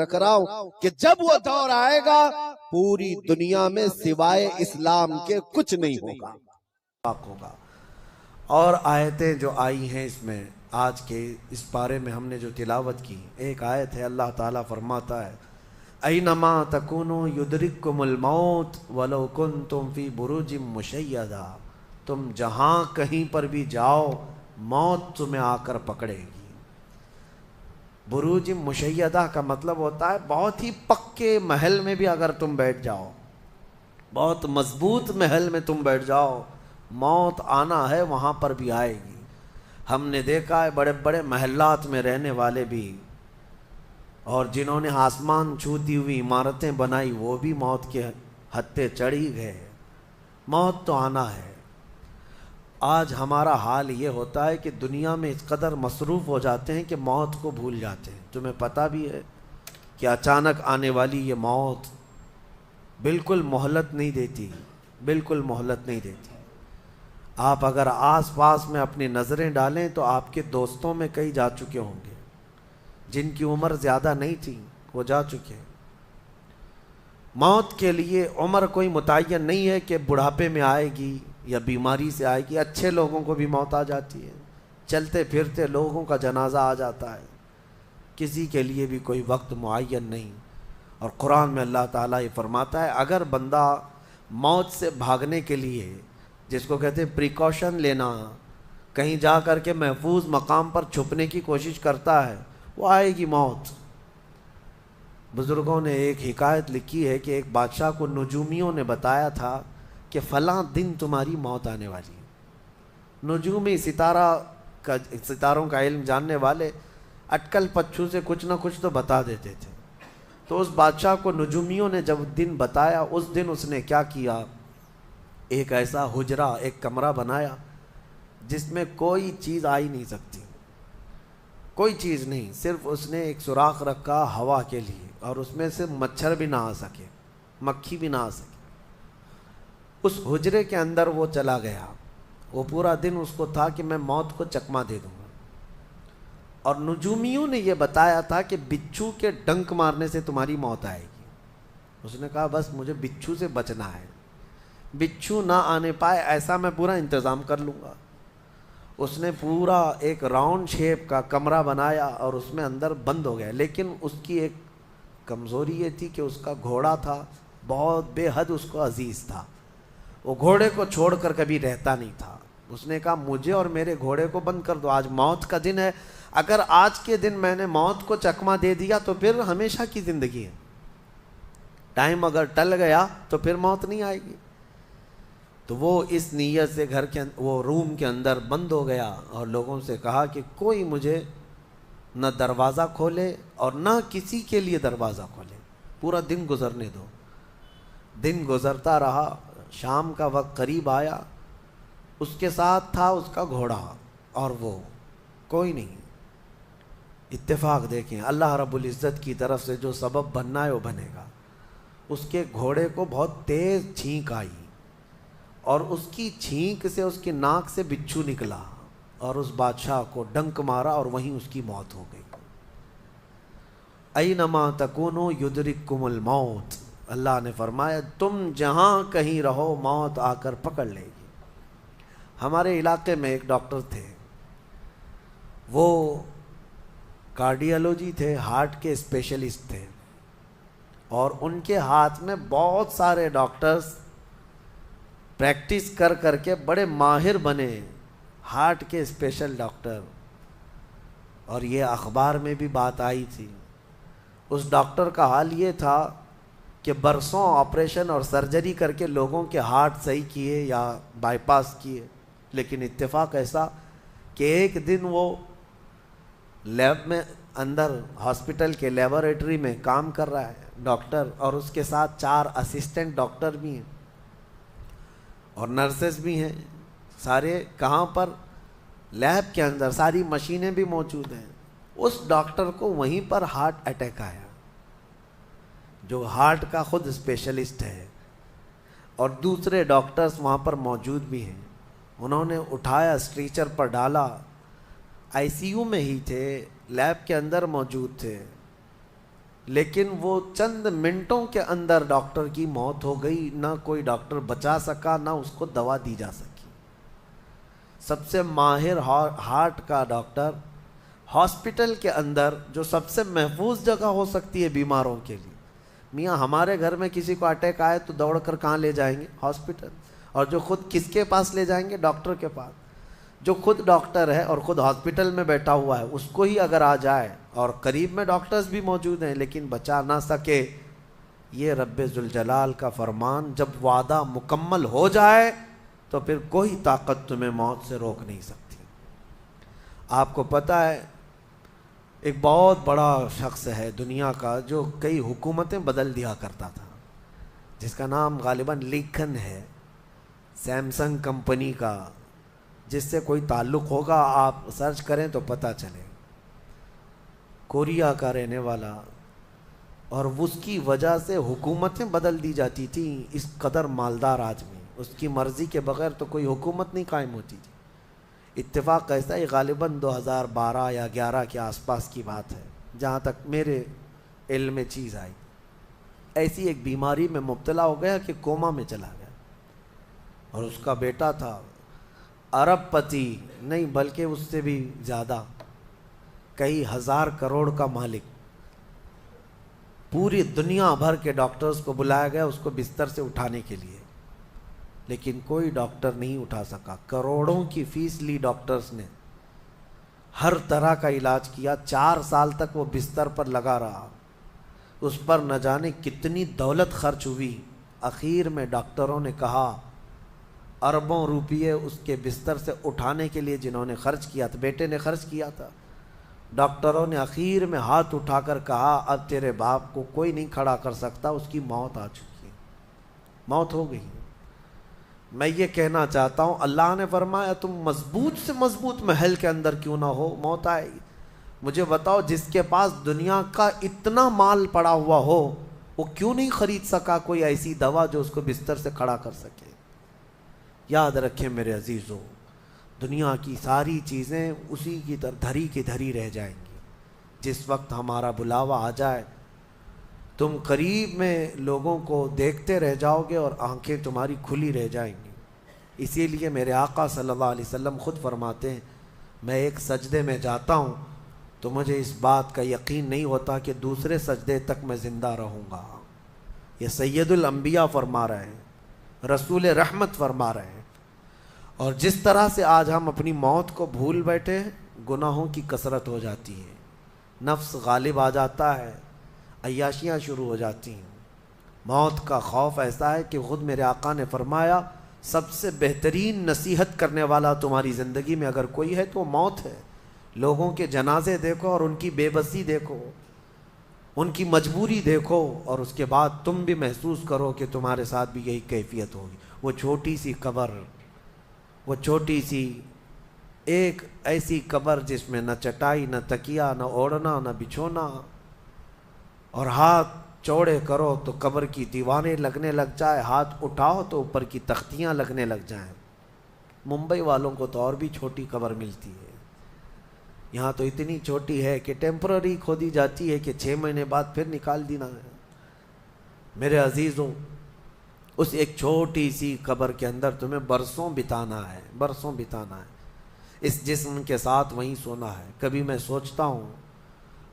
رکھ رہا ہوں کہ جب وہ دور آئے گا پوری دنیا میں سوائے اسلام کے کچھ نہیں ہوگا۔ اور آیتیں جو آئی ہیں اس میں آج کے اس پارے میں ہم نے جو تلاوت کی، ایک آیت ہے اللہ تعالیٰ فرماتا ہے اینما تکونوا یدرککم الموت ولو کنتم فی بروج مشیدہ، تم جہاں کہیں پر بھی جاؤ موت تمہیں آ کر پکڑے گی۔ بروج مشیدہ کا مطلب ہوتا ہے بہت ہی پکے محل میں بھی اگر تم بیٹھ جاؤ، بہت مضبوط محل میں تم بیٹھ جاؤ، موت آنا ہے وہاں پر بھی آئے گی۔ ہم نے دیکھا ہے بڑے بڑے محلات میں رہنے والے بھی، اور جنہوں نے آسمان چھوتی ہوئی عمارتیں بنائی وہ بھی موت کے ہتھے چڑھی گئے۔ موت تو آنا ہے۔ آج ہمارا حال یہ ہوتا ہے کہ دنیا میں اس قدر مصروف ہو جاتے ہیں کہ موت کو بھول جاتے ہیں۔ تمہیں پتہ بھی ہے کہ اچانک آنے والی یہ موت بالکل مہلت نہیں دیتی، بالکل مہلت نہیں دیتی۔ آپ اگر آس پاس میں اپنی نظریں ڈالیں تو آپ کے دوستوں میں کئی جا چکے ہوں گے، جن کی عمر زیادہ نہیں تھی وہ جا چکے۔ موت کے لیے عمر کوئی متعین نہیں ہے کہ بڑھاپے میں آئے گی یا بیماری سے آئے گی۔ اچھے لوگوں کو بھی موت آ جاتی ہے، چلتے پھرتے لوگوں کا جنازہ آ جاتا ہے، کسی کے لیے بھی کوئی وقت معین نہیں۔ اور قرآن میں اللہ تعالیٰ یہ فرماتا ہے اگر بندہ موت سے بھاگنے کے لیے، جس کو کہتے ہیں پریکاشن لینا، کہیں جا کر کے محفوظ مقام پر چھپنے کی کوشش کرتا ہے، وہ آئے گی موت۔ بزرگوں نے ایک حکایت لکھی ہے کہ ایک بادشاہ کو نجومیوں نے بتایا تھا کہ فلاں دن تمہاری موت آنے والی ہے۔ نجومی ستاروں کا علم جاننے والے اٹکل پچھو سے کچھ نہ کچھ تو بتا دیتے تھے۔ تو اس بادشاہ کو نجومیوں نے جب دن بتایا، اس دن اس نے کیا کیا، ایک ایسا حجرہ، ایک کمرہ بنایا جس میں کوئی چیز آ ہی نہیں سکتی، کوئی چیز نہیں، صرف اس نے ایک سوراخ رکھا ہوا کے لیے، اور اس میں سے مچھر بھی نہ آ سکے، مکھی بھی نہ آ سکے۔ اس حجرے کے اندر وہ چلا گیا، وہ پورا دن اس کو تھا کہ میں موت کو چکما دے دوں گا۔ اور نجومیوں نے یہ بتایا تھا کہ بچھو کے ڈنک مارنے سے تمہاری موت آئے گی۔ اس نے کہا بس مجھے بچھو سے بچنا ہے، بچھو نہ آنے پائے ایسا میں پورا انتظام کر لوں گا۔ اس نے پورا ایک راؤنڈ شیپ کا کمرہ بنایا اور اس میں اندر بند ہو گیا، لیکن اس کی ایک کمزوری یہ تھی کہ اس کا گھوڑا تھا، بہت بے حد اس کو عزیز تھا، وہ گھوڑے کو چھوڑ کر کبھی رہتا نہیں تھا۔ اس نے کہا مجھے اور میرے گھوڑے کو بند کر دو، آج موت کا دن ہے، اگر آج کے دن میں نے موت کو چکما دے دیا تو پھر ہمیشہ کی زندگی ہے، ٹائم اگر ٹل گیا تو پھر موت نہیں آئے گی۔ تو وہ اس نیت سے وہ روم کے اندر بند ہو گیا اور لوگوں سے کہا کہ کوئی مجھے نہ دروازہ کھولے اور نہ کسی کے لیے دروازہ کھولے، پورا دن گزرنے دو۔ دن گزرتا رہا، شام کا وقت قریب آیا، اس کے ساتھ تھا اس کا گھوڑا اور وہ کوئی نہیں۔ اتفاق دیکھیں، اللہ رب العزت کی طرف سے جو سبب بننا ہے وہ بنے گا۔ اس کے گھوڑے کو بہت تیز چھینک آئی اور اس کی چھینک سے اس کی ناک سے بچھو نکلا اور اس بادشاہ کو ڈنک مارا اور وہیں اس کی موت ہو گئی۔ اینما تکونوا یدرککم الموت، اللہ نے فرمایا تم جہاں کہیں رہو موت آ کر پکڑ لے گی۔ ہمارے علاقے میں ایک ڈاکٹر تھے، وہ کارڈیالوجی تھے، ہارٹ کے اسپیشلسٹ تھے، اور ان کے ہاتھ میں بہت سارے ڈاکٹرز پریکٹس کر کر کے بڑے ماہر بنے، ہارٹ کے اسپیشل ڈاکٹر۔ اور یہ اخبار میں بھی بات آئی تھی۔ اس ڈاکٹر کا حال یہ تھا کہ برسوں آپریشن اور سرجری کر کے لوگوں کے ہارٹ صحیح کیے یا بائی پاس کیے، لیکن اتفاق ایسا کہ ایک دن وہ لیب میں اندر ہاسپٹل کے لیبارٹری میں کام کر رہا ہے ڈاکٹر، اور اس کے ساتھ 4 اسسٹنٹ ڈاکٹر بھی ہیں اور نرسز بھی ہیں، سارے کہاں پر، لیب کے اندر، ساری مشینیں بھی موجود ہیں۔ اس ڈاکٹر کو وہیں پر ہارٹ اٹیک آیا، جو ہارٹ کا خود اسپیشلسٹ ہے، اور دوسرے ڈاکٹرز وہاں پر موجود بھی ہیں۔ انہوں نے اٹھایا، اسٹریچر پر ڈالا، آئی سی یو میں ہی تھے، لیب کے اندر موجود تھے، لیکن وہ چند منٹوں کے اندر ڈاکٹر کی موت ہو گئی، نہ کوئی ڈاکٹر بچا سکا، نہ اس کو دوا دی جا سکی۔ سب سے ماہر ہارٹ کا ڈاکٹر ہاسپٹل کے اندر، جو سب سے محفوظ جگہ ہو سکتی ہے بیماروں کے لیے، میاں ہمارے گھر میں کسی کو اٹیک آئے تو دوڑ کر کہاں لے جائیں گے؟ ہاسپٹل۔ اور جو خود کس کے پاس لے جائیں گے؟ ڈاکٹر کے پاس۔ جو خود ڈاکٹر ہے اور خود ہاسپٹل میں بیٹھا ہوا ہے، اس کو ہی اگر آ جائے، اور قریب میں ڈاکٹرز بھی موجود ہیں لیکن بچا نہ سکے، یہ رب ذوالجلال کا فرمان، جب وعدہ مکمل ہو جائے تو پھر کوئی طاقت تمہیں موت سے روک نہیں سکتی۔ آپ کو پتہ ہے ایک بہت بڑا شخص ہے دنیا کا جو کئی حکومتیں بدل دیا کرتا تھا، جس کا نام غالباً لیکن ہے، سیمسنگ کمپنی کا، جس سے کوئی تعلق ہوگا آپ سرچ کریں تو پتہ چلے، کوریا کا رہنے والا، اور اس کی وجہ سے حکومتیں بدل دی جاتی تھیں۔ اس قدر مالدار آدمی، اس کی مرضی کے بغیر تو کوئی حکومت نہیں قائم ہوتی تھی۔ اتفاق ایسا ہی غالباً 2012 یا 11 کے آس پاس کی بات ہے، جہاں تک میرے علم میں چیز آئی، ایسی ایک بیماری میں مبتلا ہو گیا کہ کوما میں چلا گیا، اور اس کا بیٹا تھا ارب پتی نہیں بلکہ اس سے بھی زیادہ، کئی ہزار کروڑ کا مالک۔ پوری دنیا بھر کے ڈاکٹرز کو بلایا گیا اس کو بستر سے اٹھانے کے لیے، لیکن کوئی ڈاکٹر نہیں اٹھا سکا۔ کروڑوں کی فیس لی ڈاکٹرز نے، ہر طرح کا علاج کیا، 4 سال تک وہ بستر پر لگا رہا، اس پر نہ جانے کتنی دولت خرچ ہوئی۔ اخیر میں ڈاکٹروں نے کہا، اربوں روپیے اس کے بستر سے اٹھانے کے لیے جنہوں نے خرچ کیا تھا، بیٹے نے خرچ کیا تھا، ڈاکٹروں نے اخیر میں ہاتھ اٹھا کر کہا، اب تیرے باپ کو کوئی نہیں کھڑا کر سکتا، اس کی موت آ چکی ہے، موت ہو گئی۔ میں یہ کہنا چاہتا ہوں، اللہ نے فرمایا تم مضبوط سے مضبوط محل کے اندر کیوں نہ ہو، موت آئے گی۔ مجھے بتاؤ، جس کے پاس دنیا کا اتنا مال پڑا ہوا ہو، وہ کیوں نہیں خرید سکا کوئی ایسی دوا جو اس کو بستر سے کھڑا کر سکے؟ یاد رکھیں میرے عزیزوں، دنیا کی ساری چیزیں اسی کی طرح دھری کی دھری رہ جائیں گی۔ جس وقت ہمارا بلاوا آ جائے، تم قریب میں لوگوں کو دیکھتے رہ جاؤ گے اور آنکھیں تمہاری کھلی رہ جائیں گی۔ اسی لیے میرے آقا صلی اللہ علیہ وسلم خود فرماتے ہیں، میں ایک سجدے میں جاتا ہوں تو مجھے اس بات کا یقین نہیں ہوتا کہ دوسرے سجدے تک میں زندہ رہوں گا۔ یہ سید الانبیاء فرما رہے ہیں، رسول رحمت فرما رہے ہیں۔ اور جس طرح سے آج ہم اپنی موت کو بھول بیٹھے ہیں، گناہوں کی کثرت ہو جاتی ہے، نفس غالب آ جاتا ہے، عیاشیاں شروع ہو جاتی ہیں، موت کا خوف ایسا ہے کہ خود میرے آقا نے فرمایا، سب سے بہترین نصیحت کرنے والا تمہاری زندگی میں اگر کوئی ہے تو وہ موت ہے۔ لوگوں کے جنازے دیکھو اور ان کی بے بسی دیکھو، ان کی مجبوری دیکھو، اور اس کے بعد تم بھی محسوس کرو کہ تمہارے ساتھ بھی یہی کیفیت ہوگی۔ وہ چھوٹی سی قبر، وہ چھوٹی سی ایک ایسی قبر جس میں نہ چٹائی، نہ تکیا، نہ اوڑھنا، نہ بچھونا، اور ہاتھ چوڑے کرو تو قبر کی دیواریں لگنے لگ جائے، ہاتھ اٹھاؤ تو اوپر کی تختیاں لگنے لگ جائیں۔ ممبئی والوں کو تو اور بھی چھوٹی قبر ملتی ہے، یہاں تو اتنی چھوٹی ہے کہ ٹیمپرری کھودی جاتی ہے کہ 6 مہینے بعد پھر نکال دینا ہے۔ میرے عزیزوں، اس ایک چھوٹی سی قبر کے اندر تمہیں برسوں بتانا ہے، برسوں بتانا ہے، اس جسم کے ساتھ وہیں سونا ہے۔ کبھی میں سوچتا ہوں،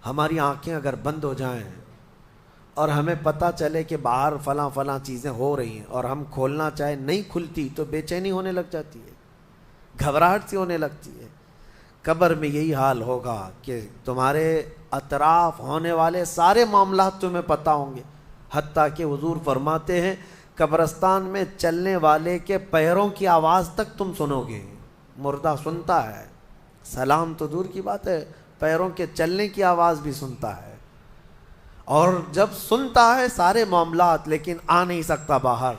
ہماری آنکھیں اگر بند ہو جائیں اور ہمیں پتہ چلے کہ باہر فلاں فلاں چیزیں ہو رہی ہیں اور ہم کھولنا چاہیں نہیں کھلتی تو بے چینی ہونے لگ جاتی ہے، گھبراہٹ سی ہونے لگتی ہے۔ قبر میں یہی حال ہوگا کہ تمہارے اطراف ہونے والے سارے معاملات تمہیں پتہ ہوں گے، حتیٰ کہ حضور فرماتے ہیں قبرستان میں چلنے والے کے پیروں کی آواز تک تم سنو گے۔ مردہ سنتا ہے، سلام تو دور کی بات ہے، پیروں کے چلنے کی آواز بھی سنتا ہے، اور جب سنتا ہے سارے معاملات، لیکن آ نہیں سکتا باہر،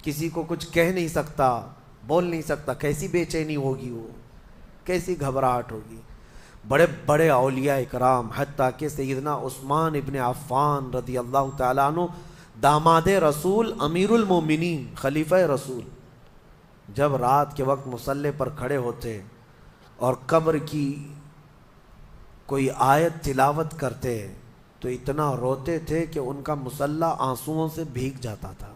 کسی کو کچھ کہہ نہیں سکتا، بول نہیں سکتا۔ کیسی بے چینی ہوگی، وہ کیسی گھبراہٹ ہوگی۔ بڑے بڑے اولیاء اکرام، حتیٰ کہ سیدنا عثمان ابن عفان رضی اللہ تعالیٰ عنہ، داماد رسول، امیر المومنین، خلیفہ رسول، جب رات کے وقت مصلی پر کھڑے ہوتے اور قبر کی کوئی آیت تلاوت کرتے تو اتنا روتے تھے کہ ان کا مصلی آنسوؤں سے بھیگ جاتا تھا.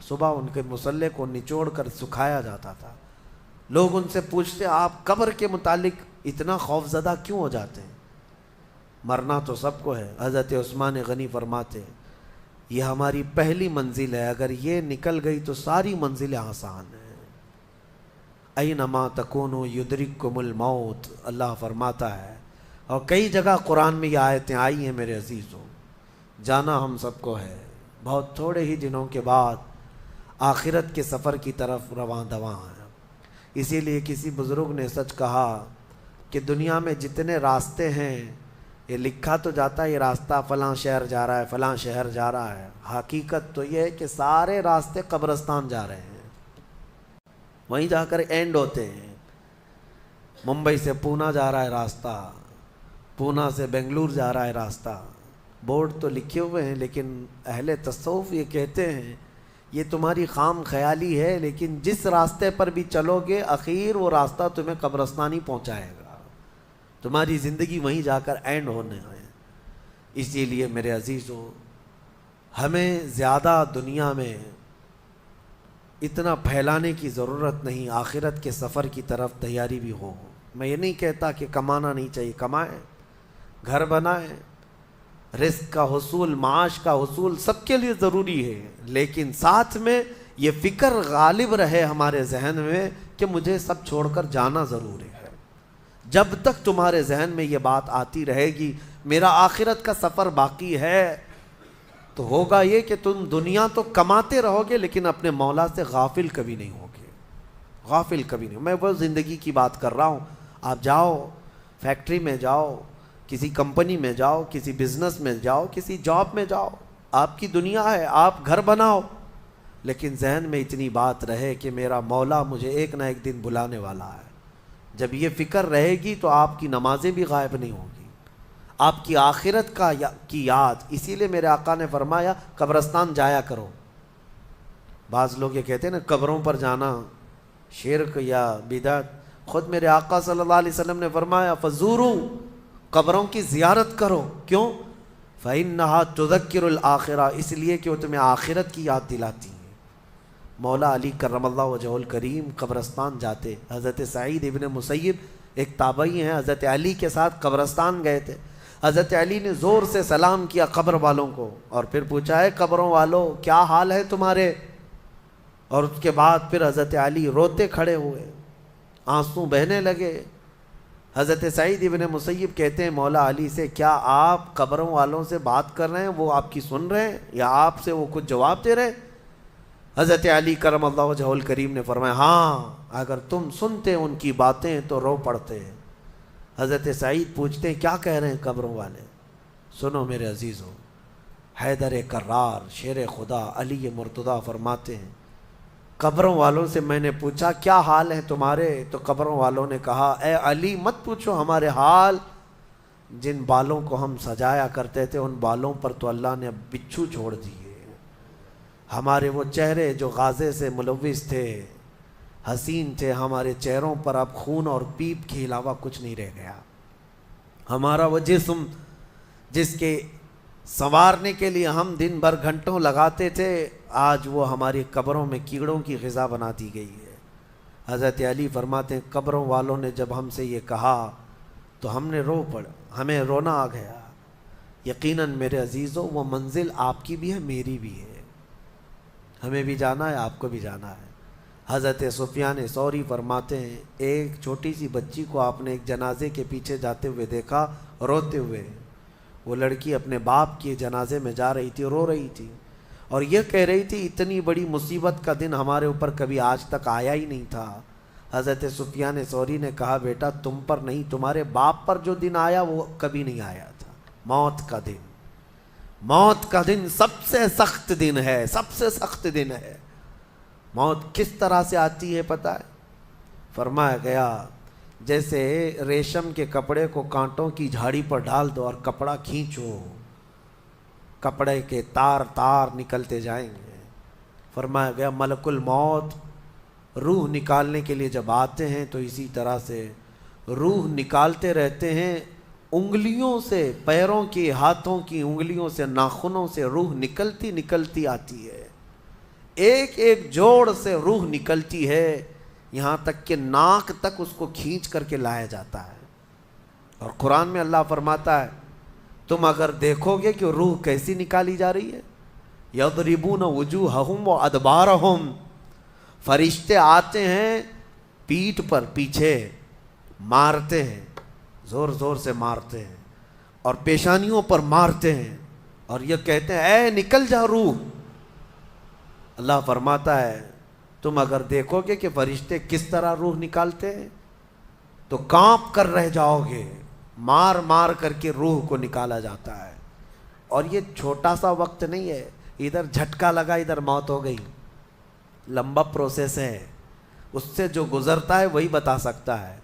صبح ان کے مصلی کو نچوڑ کر سکھایا جاتا تھا. لوگ ان سے پوچھتے آپ قبر کے متعلق اتنا خوف زدہ کیوں ہو جاتے ہیں؟ مرنا تو سب کو ہے. حضرت عثمان غنی فرماتے یہ ہماری پہلی منزل ہے، اگر یہ نکل گئی تو ساری منزلیں آسان ہیں. اینما تکونوا یدرککم الموت، اللہ فرماتا ہے. اور کئی جگہ قرآن میں یہ آیتیں آئی ہیں میرے عزیزوں. جانا ہم سب کو ہے، بہت تھوڑے ہی دنوں کے بعد آخرت کے سفر کی طرف رواں دواں ہیں. اسی لیے کسی بزرگ نے سچ کہا کہ دنیا میں جتنے راستے ہیں یہ لکھا تو جاتا ہے یہ راستہ فلاں شہر جا رہا ہے، فلاں شہر جا رہا ہے. حقیقت تو یہ ہے کہ سارے راستے قبرستان جا رہے ہیں، وہیں جا کر اینڈ ہوتے ہیں. ممبئی سے پونا جا رہا ہے راستہ، پونا سے بنگلور جا رہا ہے راستہ. بورڈ تو لکھے ہوئے ہیں لیکن اہل تصوف یہ کہتے ہیں یہ تمہاری خام خیالی ہے، لیکن جس راستے پر بھی چلو گے اخیر وہ راستہ تمہیں قبرستان ہی پہنچائے گا. تمہاری زندگی وہیں جا کر اینڈ ہونے ہے. اسی لیے میرے عزیزوں ہمیں زیادہ دنیا میں اتنا پھیلانے کی ضرورت نہیں. آخرت کے سفر کی طرف تیاری بھی ہو. میں یہ نہیں کہتا کہ کمانا نہیں چاہیے، کمائیں، گھر بنائیں، رزق کا حصول، معاش کا حصول سب کے لیے ضروری ہے، لیکن ساتھ میں یہ فکر غالب رہے ہمارے ذہن میں کہ مجھے سب چھوڑ کر جانا ضروری ہے. جب تک تمہارے ذہن میں یہ بات آتی رہے گی میرا آخرت کا سفر باقی ہے، تو ہوگا یہ کہ تم دنیا تو کماتے رہو گے لیکن اپنے مولا سے غافل کبھی نہیں ہوگے. غافل کبھی نہیں. میں وہ زندگی کی بات کر رہا ہوں. آپ جاؤ فیکٹری میں جاؤ، کسی کمپنی میں جاؤ، کسی بزنس میں جاؤ، کسی جاب میں جاؤ، آپ کی دنیا ہے، آپ گھر بناؤ، لیکن ذہن میں اتنی بات رہے کہ میرا مولا مجھے ایک نہ ایک دن بلانے والا ہے. جب یہ فکر رہے گی تو آپ کی نمازیں بھی غائب نہیں ہوں گی، آپ کی آخرت کی یاد. اسی لیے میرے آقا نے فرمایا قبرستان جایا کرو. بعض لوگ یہ کہتے ہیں نا قبروں پر جانا شرک یا بدعت. خود میرے آقا صلی اللہ علیہ وسلم نے فرمایا فزوروا، قبروں کی زیارت کرو. کیوں؟ فإنها تذکر الآخرہ، اس لیے کہ وہ تمہیں آخرت کی یاد دلاتی ہیں. مولا علی کرم اللہ وجہہ الکریم قبرستان جاتے. حضرت سعید ابن مسیب ایک تابعی ہیں، حضرت علی کے ساتھ قبرستان گئے تھے. حضرت علی نے زور سے سلام کیا قبر والوں کو اور پھر پوچھا ہے قبروں والوں کیا حال ہے تمہارے؟ اور اس کے بعد پھر حضرت علی روتے کھڑے ہوئے، آنسو بہنے لگے. حضرت سعید ابن مسیب کہتے ہیں مولا علی سے کیا آپ قبروں والوں سے بات کر رہے ہیں، وہ آپ کی سن رہے ہیں یا آپ سے وہ کچھ جواب دے رہے ہیں؟ حضرت علی کرم اللہ وجہہ الکریم نے فرمایا ہاں، اگر تم سنتے ان کی باتیں تو رو پڑتے. حضرت سعید پوچھتے ہیں کیا کہہ رہے ہیں قبروں والے؟ سنو میرے عزیزوں، حیدر کرار شیر خدا علی مرتضیٰ فرماتے ہیں قبروں والوں سے میں نے پوچھا کیا حال ہے تمہارے؟ تو قبروں والوں نے کہا اے علی مت پوچھو ہمارے حال، جن بالوں کو ہم سجایا کرتے تھے ان بالوں پر تو اللہ نے اب بچھو چھوڑ دیے. ہمارے وہ چہرے جو غازے سے ملوث تھے، حسین تھے، ہمارے چہروں پر اب خون اور پیپ کے علاوہ کچھ نہیں رہ گیا. ہمارا وہ جسم جس کے سنوارنے کے لیے ہم دن بھر گھنٹوں لگاتے تھے، آج وہ ہماری قبروں میں کیڑوں کی غذا بنا دی گئی ہے. حضرت علی فرماتے ہیں قبروں والوں نے جب ہم سے یہ کہا تو ہم نے رو پڑا، ہمیں رونا آ گیا. یقیناً میرے عزیزوں وہ منزل آپ کی بھی ہے میری بھی ہے، ہمیں بھی جانا ہے، آپ کو بھی جانا ہے. حضرت سفیان ثوری فرماتے ہیں ایک چھوٹی سی بچی کو آپ نے ایک جنازے کے پیچھے جاتے ہوئے دیکھا روتے ہوئے. وہ لڑکی اپنے باپ کے جنازے میں جا رہی تھی، رو رہی تھی اور یہ کہہ رہی تھی اتنی بڑی مصیبت کا دن ہمارے اوپر کبھی آج تک آیا ہی نہیں تھا. حضرت سفیان ثوری نے کہا بیٹا تم پر نہیں، تمہارے باپ پر جو دن آیا وہ کبھی نہیں آیا تھا. موت کا دن، موت کا دن سب سے سخت دن ہے، سب سے سخت دن ہے. موت کس طرح سے آتی ہے پتہ ہے؟ فرمایا گیا جیسے ریشم کے کپڑے کو کانٹوں کی جھاڑی پر ڈال دو اور کپڑا کھینچو، کپڑے کے تار تار نکلتے جائیں گے. فرمایا گیا ملک الموت روح نکالنے کے لیے جب آتے ہیں تو اسی طرح سے روح نکالتے رہتے ہیں انگلیوں سے، پیروں کی، ہاتھوں کی انگلیوں سے، ناخنوں سے روح نکلتی آتی ہے، ایک ایک جوڑ سے روح نکلتی ہے، یہاں تک کہ ناک تک اس کو کھینچ کر کے لایا جاتا ہے۔ اور قرآن میں اللہ فرماتا ہے تم اگر دیکھو گے کہ روح کیسی نکالی جا رہی ہے، یضربون وجوہہم وادبارہم، فرشتے آتے ہیں پیٹھ پر، پیچھے مارتے ہیں، زور زور سے مارتے ہیں، اور پیشانیوں پر مارتے ہیں، اور یہ کہتے ہیں اے نکل جا روح۔ اللہ فرماتا ہے تم اگر دیکھو گے کہ فرشتے کس طرح روح نکالتے ہیں تو کانپ کر رہ جاؤ گے، مار مار کر کے روح کو نکالا جاتا ہے۔ اور یہ چھوٹا سا وقت نہیں ہے، ادھر جھٹکا لگا ادھر موت ہو گئی، لمبا پروسیس ہے، اس سے جو گزرتا ہے وہی بتا سکتا ہے۔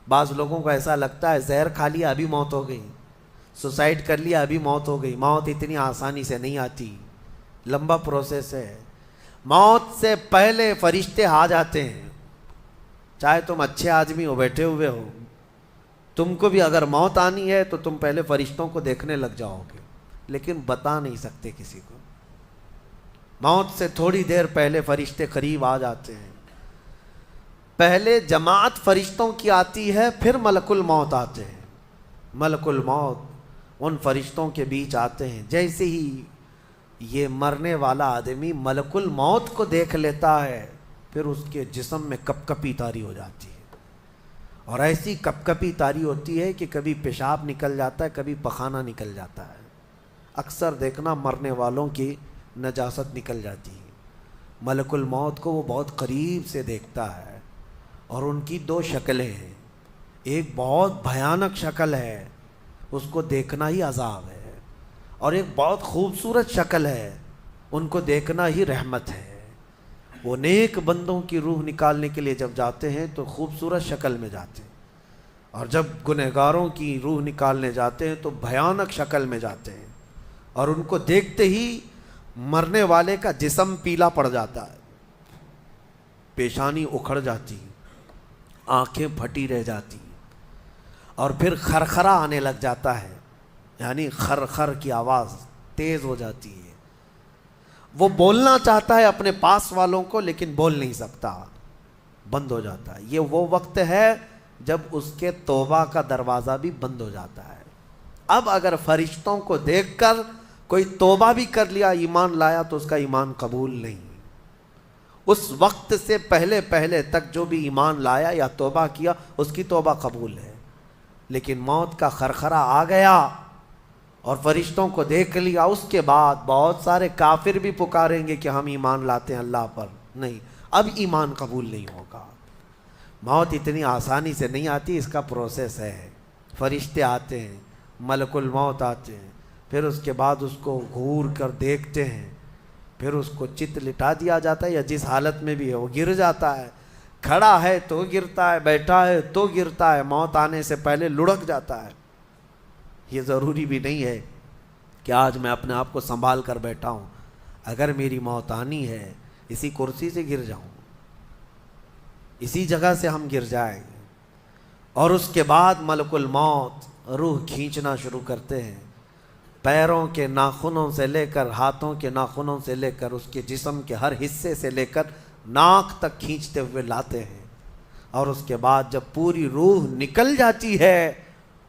بعض لوگوں کو ایسا لگتا ہے زہر کھا لیا ابھی موت ہو گئی، سوسائڈ کر لیا ابھی موت ہو گئی۔ موت اتنی آسانی سے نہیں آتی، لمبا پروسیس ہے۔ موت سے پہلے فرشتے آ جاتے ہیں، چاہے تم اچھے آدمی ہو، بیٹھے ہوئے ہو، تم کو بھی اگر موت آنی ہے تو تم پہلے فرشتوں کو دیکھنے لگ جاؤ گے، لیکن بتا نہیں سکتے کسی کو۔ موت سے تھوڑی دیر پہلے فرشتے قریب آ جاتے ہیں، پہلے جماعت فرشتوں کی آتی ہے، پھر ملک الموت آتے ہیں۔ ملک الموت ان فرشتوں کے بیچ آتے ہیں، جیسے ہی یہ مرنے والا آدمی ملک الموت کو دیکھ لیتا ہے، پھر اس کے جسم میں کپ کپی طاری ہو جاتی ہے، اور ایسی کپ کپی طاری ہوتی ہے کہ کبھی پیشاب نکل جاتا ہے، کبھی پخانہ نکل جاتا ہے۔ اکثر دیکھنا مرنے والوں کی نجاست نکل جاتی ہے، ملک الموت کو وہ بہت قریب سے دیکھتا ہے، اور ان کی دو شکلیں ہیں، ایک بہت بھیانک شکل ہے، اس کو دیکھنا ہی عذاب ہے، اور ایک بہت خوبصورت شکل ہے، ان کو دیکھنا ہی رحمت ہے۔ وہ نیک بندوں کی روح نکالنے کے لیے جب جاتے ہیں تو خوبصورت شکل میں جاتے ہیں، اور جب گنہگاروں کی روح نکالنے جاتے ہیں تو بھیانک شکل میں جاتے ہیں، اور ان کو دیکھتے ہی مرنے والے کا جسم پیلا پڑ جاتا ہے، پیشانی اکھڑ جاتی، آنکھیں پھٹی رہ جاتی، اور پھر خرخرا آنے لگ جاتا ہے، یعنی خر کی آواز تیز ہو جاتی ہے۔ وہ بولنا چاہتا ہے اپنے پاس والوں کو، لیکن بول نہیں سکتا، بند ہو جاتا ہے۔ یہ وہ وقت ہے جب اس کے توبہ کا دروازہ بھی بند ہو جاتا ہے۔ اب اگر فرشتوں کو دیکھ کر کوئی توبہ بھی کر لیا، ایمان لایا، تو اس کا ایمان قبول نہیں۔ اس وقت سے پہلے پہلے تک جو بھی ایمان لایا یا توبہ کیا، اس کی توبہ قبول ہے، لیکن موت کا خرخرا آ گیا اور فرشتوں کو دیکھ لیا، اس کے بعد بہت سارے کافر بھی پکاریں گے کہ ہم ایمان لاتے ہیں اللہ پر، نہیں، اب ایمان قبول نہیں ہوگا۔ موت اتنی آسانی سے نہیں آتی، اس کا پروسیس ہے۔ فرشتے آتے ہیں، ملک الموت آتے ہیں، پھر اس کے بعد اس کو گھور کر دیکھتے ہیں، پھر اس کو چت لٹا دیا جاتا ہے، یا جس حالت میں بھی ہے وہ گر جاتا ہے، کھڑا ہے تو گرتا ہے، بیٹھا ہے تو گرتا ہے، موت آنے سے پہلے لڑک جاتا ہے۔ یہ ضروری بھی نہیں ہے کہ آج میں اپنے آپ کو سنبھال کر بیٹھا ہوں، اگر میری موت آنی ہے اسی کرسی سے گر جاؤں، اسی جگہ سے ہم گر جائیں گے۔ اور اس کے بعد ملک الموت روح کھینچنا شروع کرتے ہیں، پیروں کے ناخنوں سے لے کر، ہاتھوں کے ناخنوں سے لے کر، اس کے جسم کے ہر حصے سے لے کر ناک تک کھینچتے ہوئے لاتے ہیں، اور اس کے بعد جب پوری روح نکل جاتی ہے،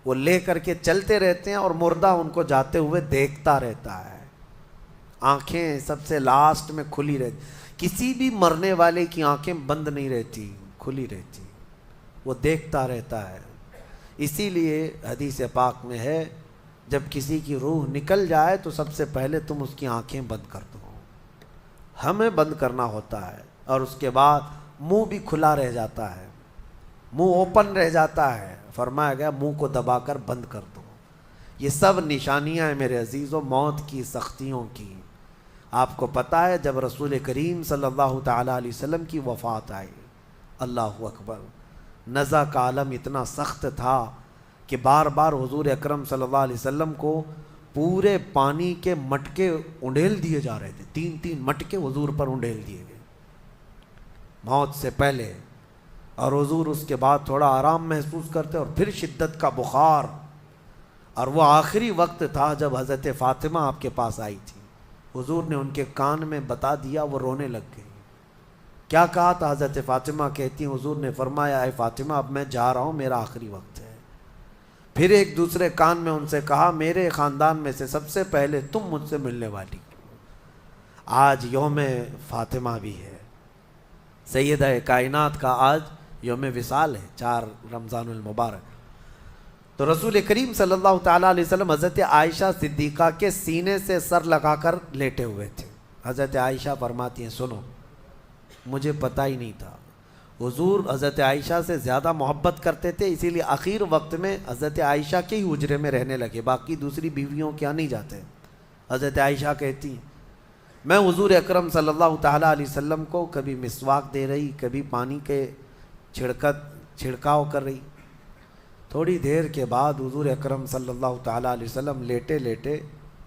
وہ لے کر کے چلتے رہتے ہیں، اور مردہ ان کو جاتے ہوئے دیکھتا رہتا ہے، آنکھیں سب سے لاسٹ میں کھلی رہتی، کسی بھی مرنے والے کی آنکھیں بند نہیں رہتی، کھلی رہتی، وہ دیکھتا رہتا ہے۔ اسی لیے حدیث پاک میں ہے جب کسی کی روح نکل جائے تو سب سے پہلے تم اس کی آنکھیں بند کر دو، ہمیں بند کرنا ہوتا ہے، اور اس کے بعد منہ بھی کھلا رہ جاتا ہے، منہ اوپن رہ جاتا ہے، فرمایا گیا منہ کو دبا کر بند کر دو۔ یہ سب نشانیاں ہیں میرے عزیزوں موت کی سختیوں کی۔ آپ کو پتہ ہے جب رسول کریم صلی اللہ تعالیٰ علیہ وسلم کی وفات آئی، اللہ اکبر، نزع کا عالم اتنا سخت تھا کہ بار بار حضور اکرم صلی اللہ علیہ وسلم کو پورے پانی کے مٹکے انڈیل دیے جا رہے تھے، 3 مٹکے حضور پر انڈیل دیے گئے موت سے پہلے، اور حضور اس کے بعد تھوڑا آرام محسوس کرتے اور پھر شدت کا بخار، اور وہ آخری وقت تھا جب حضرت فاطمہ آپ کے پاس آئی تھی. حضور نے ان کے کان میں بتا دیا, وہ رونے لگ گئی. کیا کہا تھا؟ حضرت فاطمہ کہتی ہیں حضور نے فرمایا اے فاطمہ اب میں جا رہا ہوں, میرا آخری وقت ہے. پھر ایک دوسرے کان میں ان سے کہا میرے خاندان میں سے سب سے پہلے تم مجھ سے ملنے والی. آج یوم فاطمہ بھی ہے, سیدہ کائنات کا آج یوم وصال ہے, 4 رمضان المبارک. تو رسول کریم صلی اللہ تعالیٰ علیہ وسلم حضرت عائشہ صدیقہ کے سینے سے سر لگا کر لیٹے ہوئے تھے. حضرت عائشہ فرماتی ہیں سنو, مجھے پتہ ہی نہیں تھا. حضور حضرت عائشہ سے زیادہ محبت کرتے تھے, اسی لیے آخر وقت میں حضرت عائشہ کے ہی حجرے میں رہنے لگے, باقی دوسری بیویوں کیا نہیں جاتے. حضرت عائشہ کہتی ہیں میں حضور اکرم صلی اللہ تعالیٰ علیہ وسلم کو کبھی مسواک دے رہی, کبھی پانی کے چھڑکاؤ کر رہی. تھوڑی دیر کے بعد حضور اکرم صلی اللہ تعالیٰ علیہ وسلم لیٹے لیٹے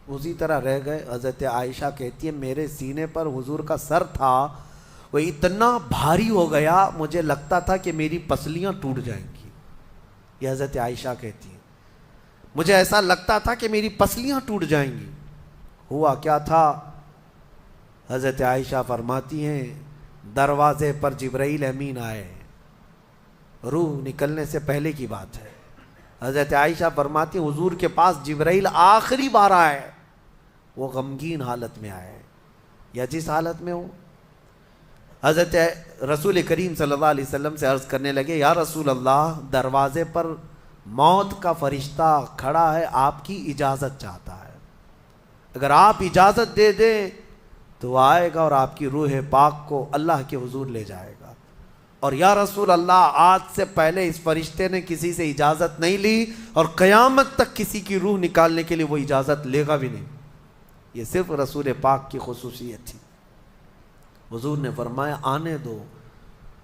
اسی طرح رہ گئے. حضرت عائشہ کہتی ہے میرے سینے پر حضور کا سر تھا, وہ اتنا بھاری ہو گیا مجھے لگتا تھا کہ میری پسلیاں ٹوٹ جائیں گی. یہ حضرت عائشہ کہتی ہیں مجھے ایسا لگتا تھا کہ میری پسلیاں ٹوٹ جائیں گی. ہوا کیا تھا؟ حضرت عائشہ فرماتی ہیں دروازے پر جبرائیل امین آئے, روح نکلنے سے پہلے کی بات ہے. حضرت عائشہ فرماتی ہیں حضور کے پاس جبرائیل آخری بار آئے, وہ غمگین حالت میں آئے یا جس حالت میں ہو. حضرت رسول کریم صلی اللہ علیہ وسلم سے عرض کرنے لگے یا رسول اللہ دروازے پر موت کا فرشتہ کھڑا ہے, آپ کی اجازت چاہتا ہے, اگر آپ اجازت دے دیں تو آئے گا اور آپ کی روح پاک کو اللہ کے حضور لے جائے گا. اور یا رسول اللہ آج سے پہلے اس فرشتے نے کسی سے اجازت نہیں لی اور قیامت تک کسی کی روح نکالنے کے لیے وہ اجازت لے گا بھی نہیں. یہ صرف رسول پاک کی خصوصیت تھی. حضور نے فرمایا آنے دو.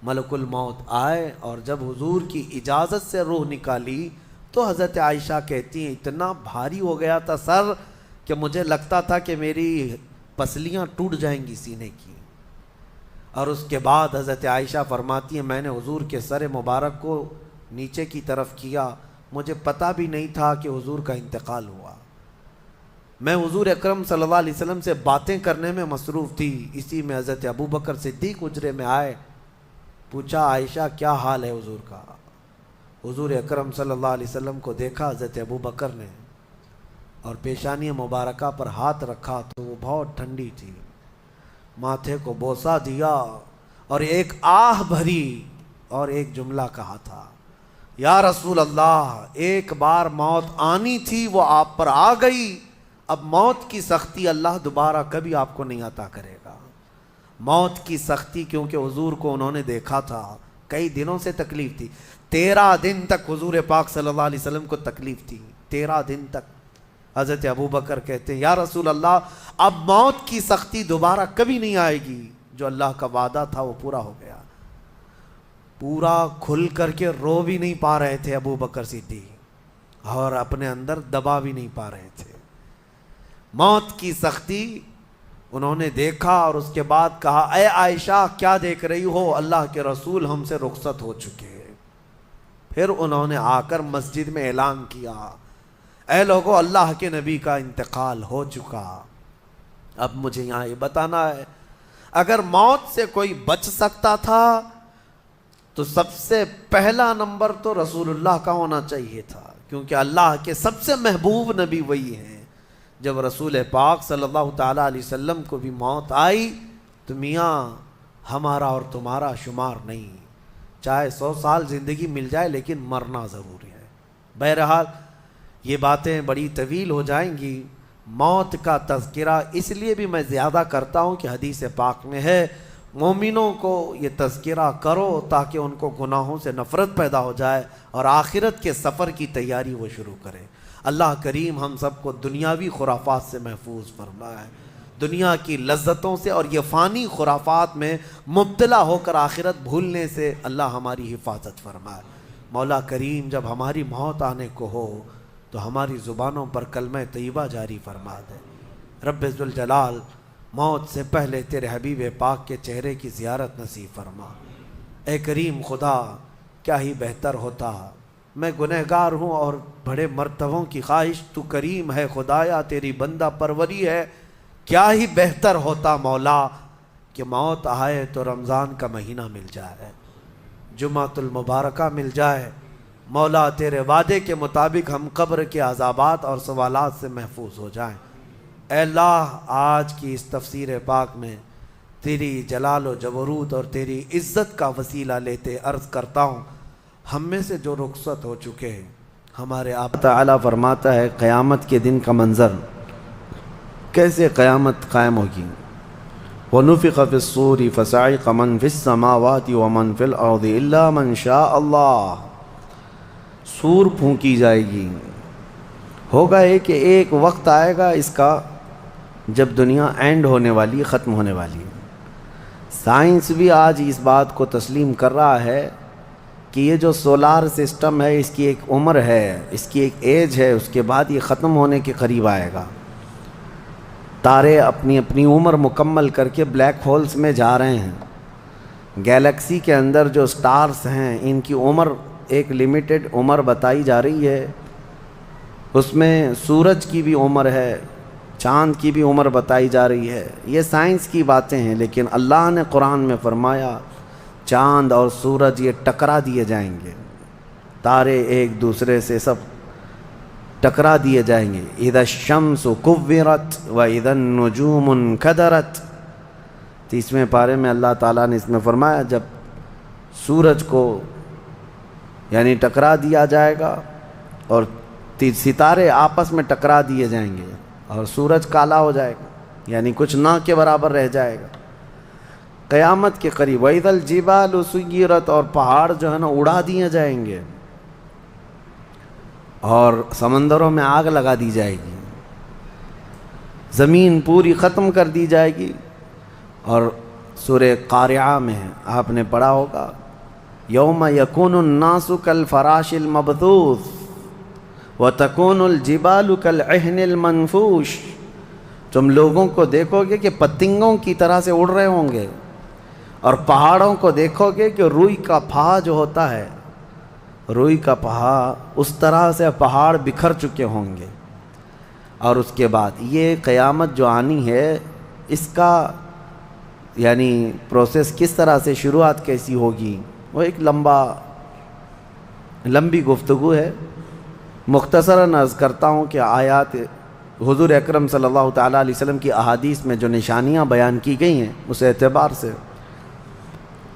ملک الموت آئے اور جب حضور کی اجازت سے روح نکالی تو حضرت عائشہ کہتی ہیں اتنا بھاری ہو گیا تھا سر کہ مجھے لگتا تھا کہ میری پسلیاں ٹوٹ جائیں گی سینے کی. اور اس کے بعد حضرت عائشہ فرماتی ہیں میں نے حضور کے سر مبارک کو نیچے کی طرف کیا, مجھے پتہ بھی نہیں تھا کہ حضور کا انتقال ہوا. میں حضور اکرم صلی اللہ علیہ وسلم سے باتیں کرنے میں مصروف تھی, اسی میں حضرت ابو بکر صدیق حجرے میں آئے, پوچھا عائشہ کیا حال ہے حضور کا. حضور اکرم صلی اللہ علیہ وسلم کو دیکھا حضرت ابو بکر نے اور پیشانی مبارکہ پر ہاتھ رکھا تو وہ بہت ٹھنڈی تھی, ماتھے کو بوسہ دیا اور ایک آہ بھری اور ایک جملہ کہا تھا یا رسول اللہ ایک بار موت آنی تھی وہ آپ پر آ گئی, اب موت کی سختی اللہ دوبارہ کبھی آپ کو نہیں عطا کرے گا. موت کی سختی کیونکہ حضور کو انہوں نے دیکھا تھا, کئی دنوں سے تکلیف تھی, 13 دن تک حضور پاک صلی اللہ علیہ وسلم کو تکلیف تھی, 13 دن تک. حضرت ابو بکر کہتے ہیں یا رسول اللہ اب موت کی سختی دوبارہ کبھی نہیں آئے گی, جو اللہ کا وعدہ تھا وہ پورا ہو گیا. پورا کھل کر کے رو بھی نہیں پا رہے تھے ابو بکر صدیق اور اپنے اندر دبا بھی نہیں پا رہے تھے. موت کی سختی انہوں نے دیکھا اور اس کے بعد کہا اے عائشہ کیا دیکھ رہی ہو, اللہ کے رسول ہم سے رخصت ہو چکے. پھر انہوں نے آ کر مسجد میں اعلان کیا اے لوگو اللہ کے نبی کا انتقال ہو چکا. اب مجھے یہاں یہ بتانا ہے اگر موت سے کوئی بچ سکتا تھا تو سب سے پہلا نمبر تو رسول اللہ کا ہونا چاہیے تھا, کیونکہ اللہ کے سب سے محبوب نبی وہی ہیں. جب رسول پاک صلی اللہ تعالیٰ علیہ وسلم کو بھی موت آئی تو میاں ہمارا اور تمہارا شمار نہیں, چاہے 100 سال زندگی مل جائے لیکن مرنا ضروری ہے. بہرحال یہ باتیں بڑی طویل ہو جائیں گی. موت کا تذکرہ اس لیے بھی میں زیادہ کرتا ہوں کہ حدیث پاک میں ہے مومنوں کو یہ تذکرہ کرو تاکہ ان کو گناہوں سے نفرت پیدا ہو جائے اور آخرت کے سفر کی تیاری وہ شروع کریں. اللہ کریم ہم سب کو دنیاوی خرافات سے محفوظ فرمائے, دنیا کی لذتوں سے اور یہ فانی خرافات میں مبتلا ہو کر آخرت بھولنے سے اللہ ہماری حفاظت فرمائے. مولا کریم جب ہماری موت آنے کو ہو تو ہماری زبانوں پر کلمہ طیبہ جاری فرما دے. رب ذوالجلال موت سے پہلے تیرے حبیب پاک کے چہرے کی زیارت نصیب فرما. اے کریم خدا کیا ہی بہتر ہوتا میں گنہگار ہوں اور بڑے مرتبوں کی خواہش، تو کریم ہے خدایا تیری بندہ پروری ہے، کیا ہی بہتر ہوتا مولا کہ موت آئے تو رمضان کا مہینہ مل جائے، جمعۃ المبارکہ مل جائے، مولا تیرے وعدے کے مطابق ہم قبر کے عذابات اور سوالات سے محفوظ ہو جائیں۔ اے اللہ، آج کی اس تفسیر پاک میں تیری جلال و جبروت اور تیری عزت کا وسیلہ لیتے عرض کرتا ہوں، ہم میں سے جو رخصت ہو چکے ہیں، ہمارے آپ تعالیٰ فرماتا ہے قیامت کے دن کا منظر، کیسے قیامت قائم ہوگی۔ وَنُفِخَ فِي الصُّورِ فَصَعِقَ مَنْ فِي السَّمَاوَاتِ وَمَنْ فِي الْأَرْضِ إِلَّا مَنْ شَاءَ اللَّهُ، سور پھونکی جائے گی۔ ہوگا یہ کہ ایک وقت آئے گا اس کا جب دنیا اینڈ ہونے والی، ختم ہونے والی ہے۔ سائنس بھی آج اس بات کو تسلیم کر رہا ہے کہ یہ جو سولار سسٹم ہے اس کی ایک عمر ہے، اس کی ایک ایج ہے، اس کے بعد یہ ختم ہونے کے قریب آئے گا۔ تارے اپنی اپنی عمر مکمل کر کے بلیک ہولز میں جا رہے ہیں۔ گیلیکسی کے اندر جو سٹارز ہیں ان کی عمر ایک لیمیٹڈ عمر بتائی جا رہی ہے، اس میں سورج کی بھی عمر ہے، چاند کی بھی عمر بتائی جا رہی ہے۔ یہ سائنس کی باتیں ہیں، لیکن اللہ نے قرآن میں فرمایا چاند اور سورج یہ ٹکرا دیے جائیں گے، تارے ایک دوسرے سے سب ٹکرا دیے جائیں گے۔ اذا الشمس کورت واذا النجوم انکدرت، 30ویں پارے میں اللہ تعالیٰ نے اس میں فرمایا جب سورج کو یعنی ٹکرا دیا جائے گا اور ستارے آپس میں ٹکرا دیے جائیں گے اور سورج کالا ہو جائے گا، یعنی کچھ نہ کے برابر رہ جائے گا قیامت کے قریب۔ وَإِذَا الْجِبَالُ سُيِّرَتْ، اور پہاڑ جو ہے نا اڑا دیے جائیں گے اور سمندروں میں آگ لگا دی جائے گی، زمین پوری ختم کر دی جائے گی۔ اور سورہ قارعہ میں آپ نے پڑھا ہوگا یوم یکون الناس کالفراش المبثوث وتکون الجبال کالعہن المنفوش، تم لوگوں کو دیکھو گے کہ پتنگوں کی طرح سے اڑ رہے ہوں گے، اور پہاڑوں کو دیکھو گے کہ روئی کا پھا جو ہوتا ہے، روئی کا پہا اس طرح سے پہاڑ بکھر چکے ہوں گے۔ اور اس کے بعد یہ قیامت جو آنی ہے اس کا یعنی پروسیس کس طرح سے، شروعات کیسی ہوگی، وہ ایک لمبی گفتگو ہے۔ مختصراً عرض کرتا ہوں کہ آیات حضور اکرم صلی اللہ تعالیٰ علیہ وسلم کی احادیث میں جو نشانیاں بیان کی گئی ہیں اس اعتبار سے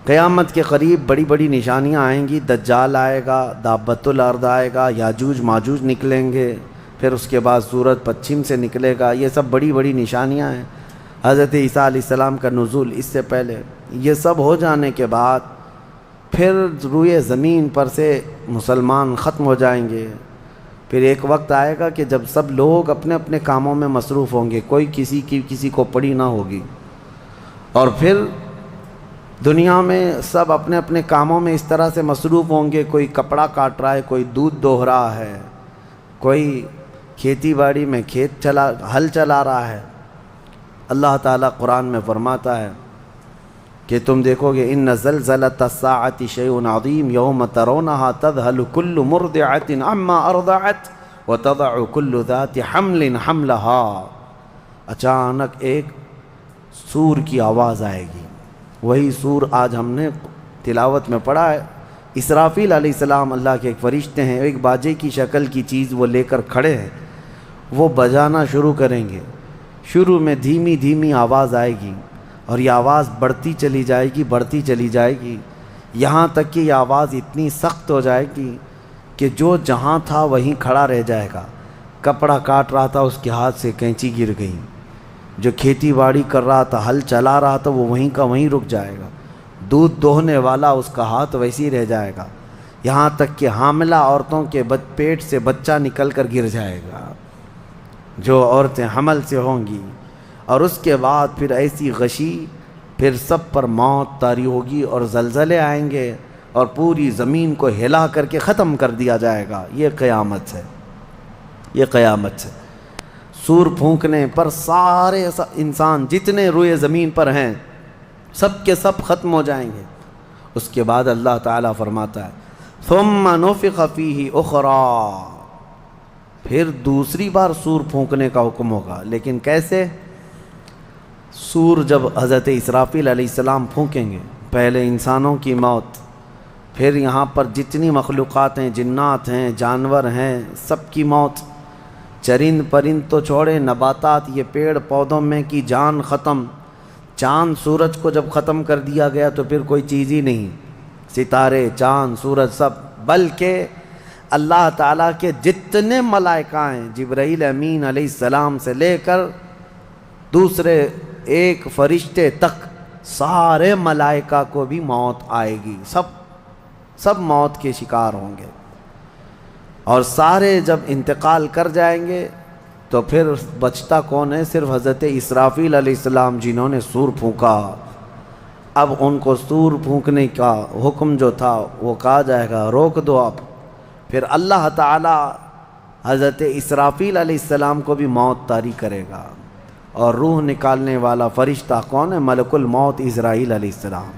قیامت کے قریب بڑی بڑی نشانیاں آئیں گی۔ دجال آئے گا، دابۃ الارض آئے گا، یاجوج ماجوج نکلیں گے، پھر اس کے بعد سورج پچھم سے نکلے گا، یہ سب بڑی بڑی نشانیاں ہیں۔ حضرت عیسیٰ علیہ السلام کا نزول اس سے پہلے، یہ سب ہو جانے کے بعد پھر روئے زمین پر سے مسلمان ختم ہو جائیں گے۔ پھر ایک وقت آئے گا کہ جب سب لوگ اپنے اپنے کاموں میں مصروف ہوں گے، کوئی کسی کو پڑی نہ ہوگی، اور پھر دنیا میں سب اپنے اپنے کاموں میں اس طرح سے مصروف ہوں گے، کوئی کپڑا کاٹ رہا ہے، کوئی دودھ دوہ رہا ہے، کوئی کھیتی باڑی میں ہل چلا رہا ہے۔ اللہ تعالیٰ قرآن میں فرماتا ہے کہ تم دیکھو گے ان زلزلۃ الساعۃ شیء عظیم یوم ترونھا تذہل کل مرضعۃ عما ارضعت وتضع کل ذات حمل حملھا، اچانک ایک سور کی آواز آئے گی، وہی سور آج ہم نے تلاوت میں پڑھا ہے۔ اسرافیل علیہ السلام اللہ کے ایک فرشتے ہیں، ایک باجے کی شکل کی چیز وہ لے کر کھڑے ہیں، وہ بجانا شروع کریں گے۔ شروع میں دھیمی دھیمی آواز آئے گی اور یہ آواز بڑھتی چلی جائے گی یہاں تک کہ یہ آواز اتنی سخت ہو جائے گی کہ جو جہاں تھا وہیں کھڑا رہ جائے گا۔ کپڑا کاٹ رہا تھا اس کے ہاتھ سے کینچی گر گئی، جو کھیتی باڑی کر رہا تھا، ہل چلا رہا تھا، وہ وہیں کا وہیں رک جائے گا۔ دودھ دوہنے والا اس کا ہاتھ ویسے ہی رہ جائے گا، یہاں تک کہ حاملہ عورتوں کے پیٹ سے بچہ نکل کر گر جائے گا، جو عورتیں حمل سے ہوں گی۔ اور اس کے بعد پھر ایسی غشی، پھر سب پر موت طاری ہوگی اور زلزلے آئیں گے اور پوری زمین کو ہلا کر کے ختم کر دیا جائے گا۔ یہ قیامت ہے۔ سور پھونکنے پر سارے انسان جتنے روئے زمین پر ہیں سب کے سب ختم ہو جائیں گے۔ اس کے بعد اللہ تعالیٰ فرماتا ہے ثم نفخ فیہ اخری، پھر دوسری بار سور پھونکنے کا حکم ہوگا. لیکن کیسے؟ سور جب حضرت اسرافیل علیہ السلام پھونکیں گے، پہلے انسانوں کی موت، پھر یہاں پر جتنی مخلوقات ہیں، جنات ہیں، جانور ہیں، سب کی موت. چرند پرند تو چھوڑے، نباتات، یہ پیڑ پودوں میں کی جان ختم. چاند سورج کو جب ختم کر دیا گیا تو پھر کوئی چیز ہی نہیں، ستارے، چاند، سورج سب. بلکہ اللہ تعالیٰ کے جتنے ملائکہ ہیں، جبرائیل امین علیہ السلام سے لے کر دوسرے ایک فرشتے تک، سارے ملائکہ کو بھی موت آئے گی. سب موت کے شکار ہوں گے. اور سارے جب انتقال کر جائیں گے تو پھر بچتا کون ہے؟ صرف حضرت اسرافیل علیہ السلام، جنہوں نے سور پھونکا. اب ان کو سور پھونکنے کا حکم جو تھا وہ کہا جائے گا روک دو اب. پھر اللہ تعالی حضرت اسرافیل علیہ السلام کو بھی موت طاری کرے گا. اور روح نکالنے والا فرشتہ کون ہے؟ ملک الموت اسرائیل علیہ السلام.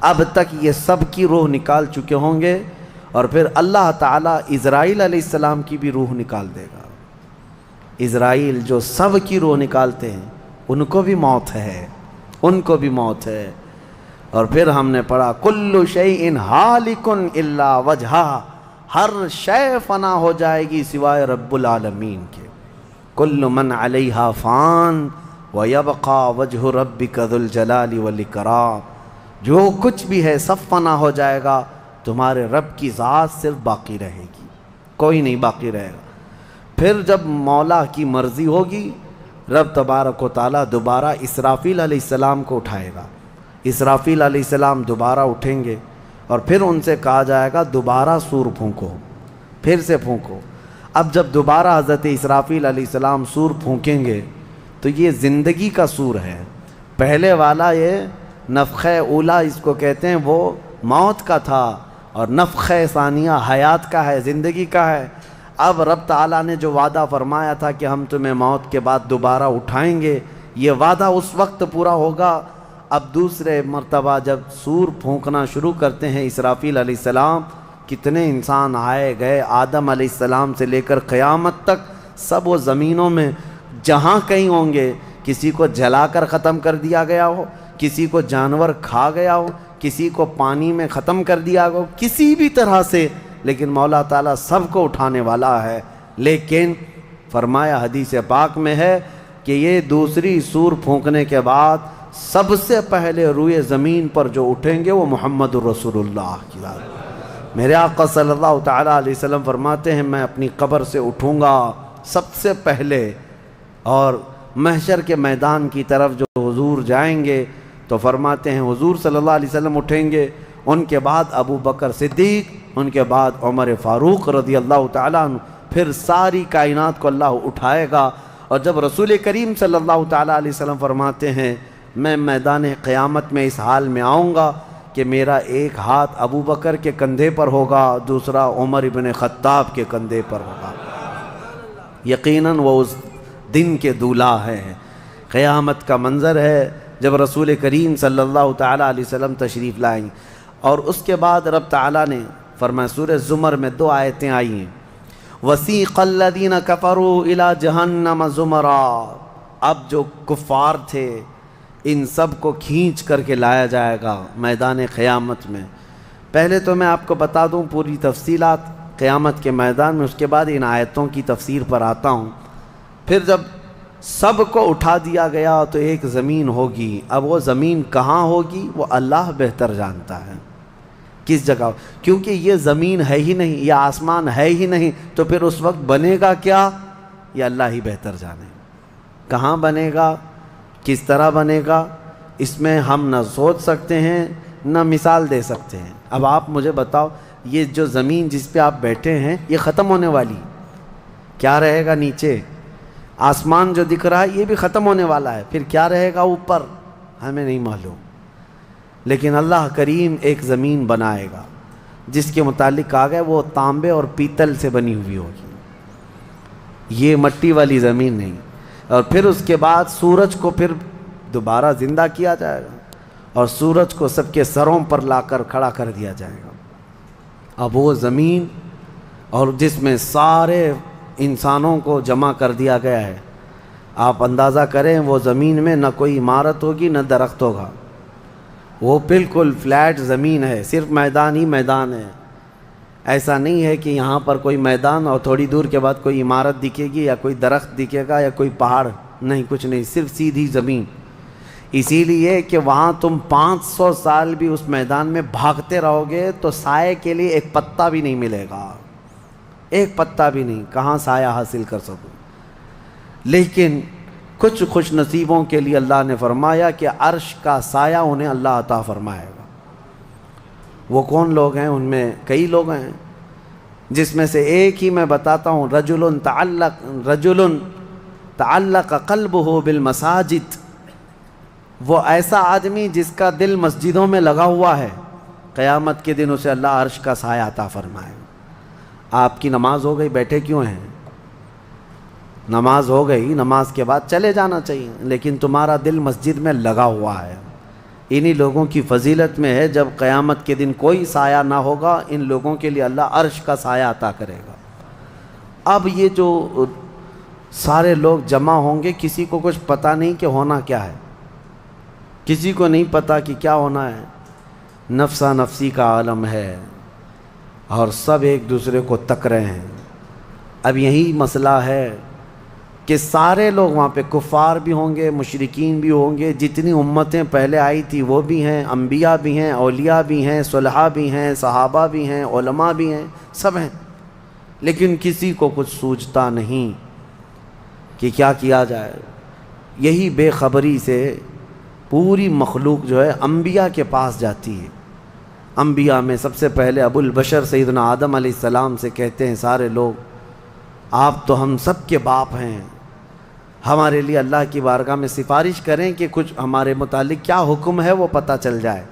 اب تک یہ سب کی روح نکال چکے ہوں گے، اور پھر اللہ تعالیٰ اسرائیل علیہ السلام کی بھی روح نکال دے گا. اسرائیل جو سب کی روح نکالتے ہیں، ان کو بھی موت ہے، ان کو بھی موت ہے. اور پھر ہم نے پڑھا کل شیء ہالک الا وجہہ، ہر شے فنا ہو جائے گی سوائے رب العالمین کے. کل من علیہا فان ویبقى وجہ ربک ذو الجلال والاکرام، جو کچھ بھی ہے سب فنا ہو جائے گا، تمہارے رب کی ذات صرف باقی رہے گی، کوئی نہیں باقی رہے گا. پھر جب مولا کی مرضی ہوگی، رب تبارک و تعالیٰ دوبارہ اسرافیل علیہ السلام کو اٹھائے گا. اسرافیل علیہ السلام دوبارہ اٹھیں گے، اور پھر ان سے کہا جائے گا دوبارہ سور پھونکو، پھر سے پھونکو. اب جب دوبارہ حضرت اسرافیل علیہ السلام سور پھونکیں گے تو یہ زندگی کا سور ہے. پہلے والا یہ نفخہ اولا اس کو کہتے ہیں، وہ موت کا تھا، اور نفخہ ثانیہ حیات کا ہے، زندگی کا ہے. اب رب تعالیٰ نے جو وعدہ فرمایا تھا کہ ہم تمہیں موت کے بعد دوبارہ اٹھائیں گے، یہ وعدہ اس وقت پورا ہوگا. اب دوسرے مرتبہ جب سور پھونکنا شروع کرتے ہیں اسرافیل علیہ السلام، کتنے انسان آئے گئے، آدم علیہ السلام سے لے کر قیامت تک سب وہ زمینوں میں جہاں کہیں ہوں گے. کسی کو جلا کر ختم کر دیا گیا ہو، کسی کو جانور کھا گیا ہو، کسی کو پانی میں ختم کر دیا ہو، کسی بھی طرح سے، لیکن مولا تعالیٰ سب کو اٹھانے والا ہے. لیکن فرمایا حدیث پاک میں ہے کہ یہ دوسری سور پھونکنے کے بعد سب سے پہلے روئے زمین پر جو اٹھیں گے وہ محمد الرسول اللہ کی ذات. میرے آقا صلی اللہ تعالیٰ علیہ وسلم فرماتے ہیں میں اپنی قبر سے اٹھوں گا سب سے پہلے، اور محشر کے میدان کی طرف جو حضور جائیں گے تو فرماتے ہیں حضور صلی اللہ علیہ وسلم اٹھیں گے، ان کے بعد ابو بکر صدیق، ان کے بعد عمر فاروق رضی اللہ تعالیٰ عنہ، پھر ساری کائنات کو اللہ اٹھائے گا. اور جب رسول کریم صلی اللہ تعالیٰ علیہ وسلم فرماتے ہیں میں میدان قیامت میں اس حال میں آؤں گا کہ میرا ایک ہاتھ ابو بکر کے کندھے پر ہوگا، دوسرا عمر ابن خطاب کے کندھے پر ہوگا. یقیناً وہ اس دن کے دولہا ہے. قیامت کا منظر ہے جب رسول کریم صلی اللہ تعالیٰ علیہ وسلم تشریف لائیں. اور اس کے بعد رب تعالیٰ نے فرمایا، سورہ زمر میں 2 آیتیں آئی ہیں، وَسِيقَ الَّذِينَ كَفَرُوا إِلَى جَهَنَّمَ زُمَرًا. اب جو کفار تھے ان سب کو کھینچ کر کے لایا جائے گا میدان قیامت میں. پہلے تو میں آپ کو بتا دوں پوری تفصیلات قیامت کے میدان میں، اس کے بعد ان آیتوں کی تفسیر پر آتا ہوں. پھر جب سب کو اٹھا دیا گیا تو ایک زمین ہوگی. اب وہ زمین کہاں ہوگی وہ اللہ بہتر جانتا ہے کس جگہ، کیونکہ یہ زمین ہے ہی نہیں، یہ آسمان ہے ہی نہیں، تو پھر اس وقت بنے گا کیا یہ اللہ ہی بہتر جانے. کہاں بنے گا، کس طرح بنے گا، اس میں ہم نہ سوچ سکتے ہیں نہ مثال دے سکتے ہیں. اب آپ مجھے بتاؤ یہ جو زمین جس پہ آپ بیٹھے ہیں یہ ختم ہونے والی، کیا رہے گا نیچے؟ آسمان جو دکھ رہا ہے یہ بھی ختم ہونے والا ہے، پھر کیا رہے گا اوپر ہمیں نہیں معلوم. لیکن اللہ کریم ایک زمین بنائے گا جس کے متعلق کہا گیا وہ تانبے اور پیتل سے بنی ہوئی ہوگی، یہ مٹی والی زمین نہیں. اور پھر اس کے بعد سورج کو پھر دوبارہ زندہ کیا جائے گا، اور سورج کو سب کے سروں پر لا کر کھڑا کر دیا جائے گا. اب وہ زمین اور جس میں سارے انسانوں کو جمع کر دیا گیا ہے، آپ اندازہ کریں وہ زمین میں نہ کوئی عمارت ہوگی نہ درخت ہوگا، وہ بالکل فلیٹ زمین ہے، صرف میدان ہی میدان ہے۔ ایسا نہیں ہے کہ یہاں پر کوئی میدان اور تھوڑی دور کے بعد کوئی عمارت دکھے گی یا کوئی درخت دکھے گا یا کوئی پہاڑ، نہیں، کچھ نہیں، صرف سیدھی زمین۔ اسی لیے کہ وہاں تم 500 سال بھی اس میدان میں بھاگتے رہو گے تو سائے کے لیے ایک پتا بھی نہیں ملے گا، ایک پتا بھی نہیں، کہاں سایہ حاصل کر سکو۔ لیکن کچھ خوش نصیبوں کے لیے اللہ نے فرمایا کہ عرش کا سایہ انہیں اللہ عطا فرمائے گا۔ وہ کون لوگ ہیں؟ ان میں کئی لوگ ہیں، جس میں سے ایک ہی میں بتاتا ہوں، رجل تعلق قلبہ بالمساجد، وہ ایسا آدمی جس کا دل مسجدوں میں لگا ہوا ہے، قیامت کے دن اسے اللہ عرش کا سایہ عطا فرمائے گا۔ آپ کی نماز ہو گئی، بیٹھے کیوں ہیں؟ نماز ہو گئی، نماز کے بعد چلے جانا چاہیے، لیکن تمہارا دل مسجد میں لگا ہوا ہے۔ انہی لوگوں کی فضیلت میں ہے جب قیامت کے دن کوئی سایہ نہ ہوگا، ان لوگوں کے لیے اللہ عرش کا سایہ عطا کرے گا۔ اب یہ جو سارے لوگ جمع ہوں گے، کسی کو کچھ پتہ نہیں کہ ہونا کیا ہے، کسی کو نہیں پتہ کہ کیا ہونا ہے، نفسا نفسی کا عالم ہے اور سب ایک دوسرے کو تک رہے ہیں۔ اب یہی مسئلہ ہے کہ سارے لوگ وہاں پہ کفار بھی ہوں گے، مشرکین بھی ہوں گے، جتنی امتیں پہلے آئی تھی وہ بھی ہیں، انبیاء بھی ہیں، اولیاء بھی ہیں، صلحاء بھی ہیں، صحابہ بھی ہیں، علماء بھی ہیں، سب ہیں، لیکن کسی کو کچھ سوچتا نہیں کہ کیا کیا جائے۔ یہی بے خبری سے پوری مخلوق جو ہے انبیاء کے پاس جاتی ہے۔ انبیاء میں سب سے پہلے ابو البشر سیدنا آدم علیہ السلام سے کہتے ہیں سارے لوگ، آپ تو ہم سب کے باپ ہیں، ہمارے لیے اللہ کی بارگاہ میں سفارش کریں کہ کچھ ہمارے متعلق کیا حکم ہے وہ پتہ چل جائے،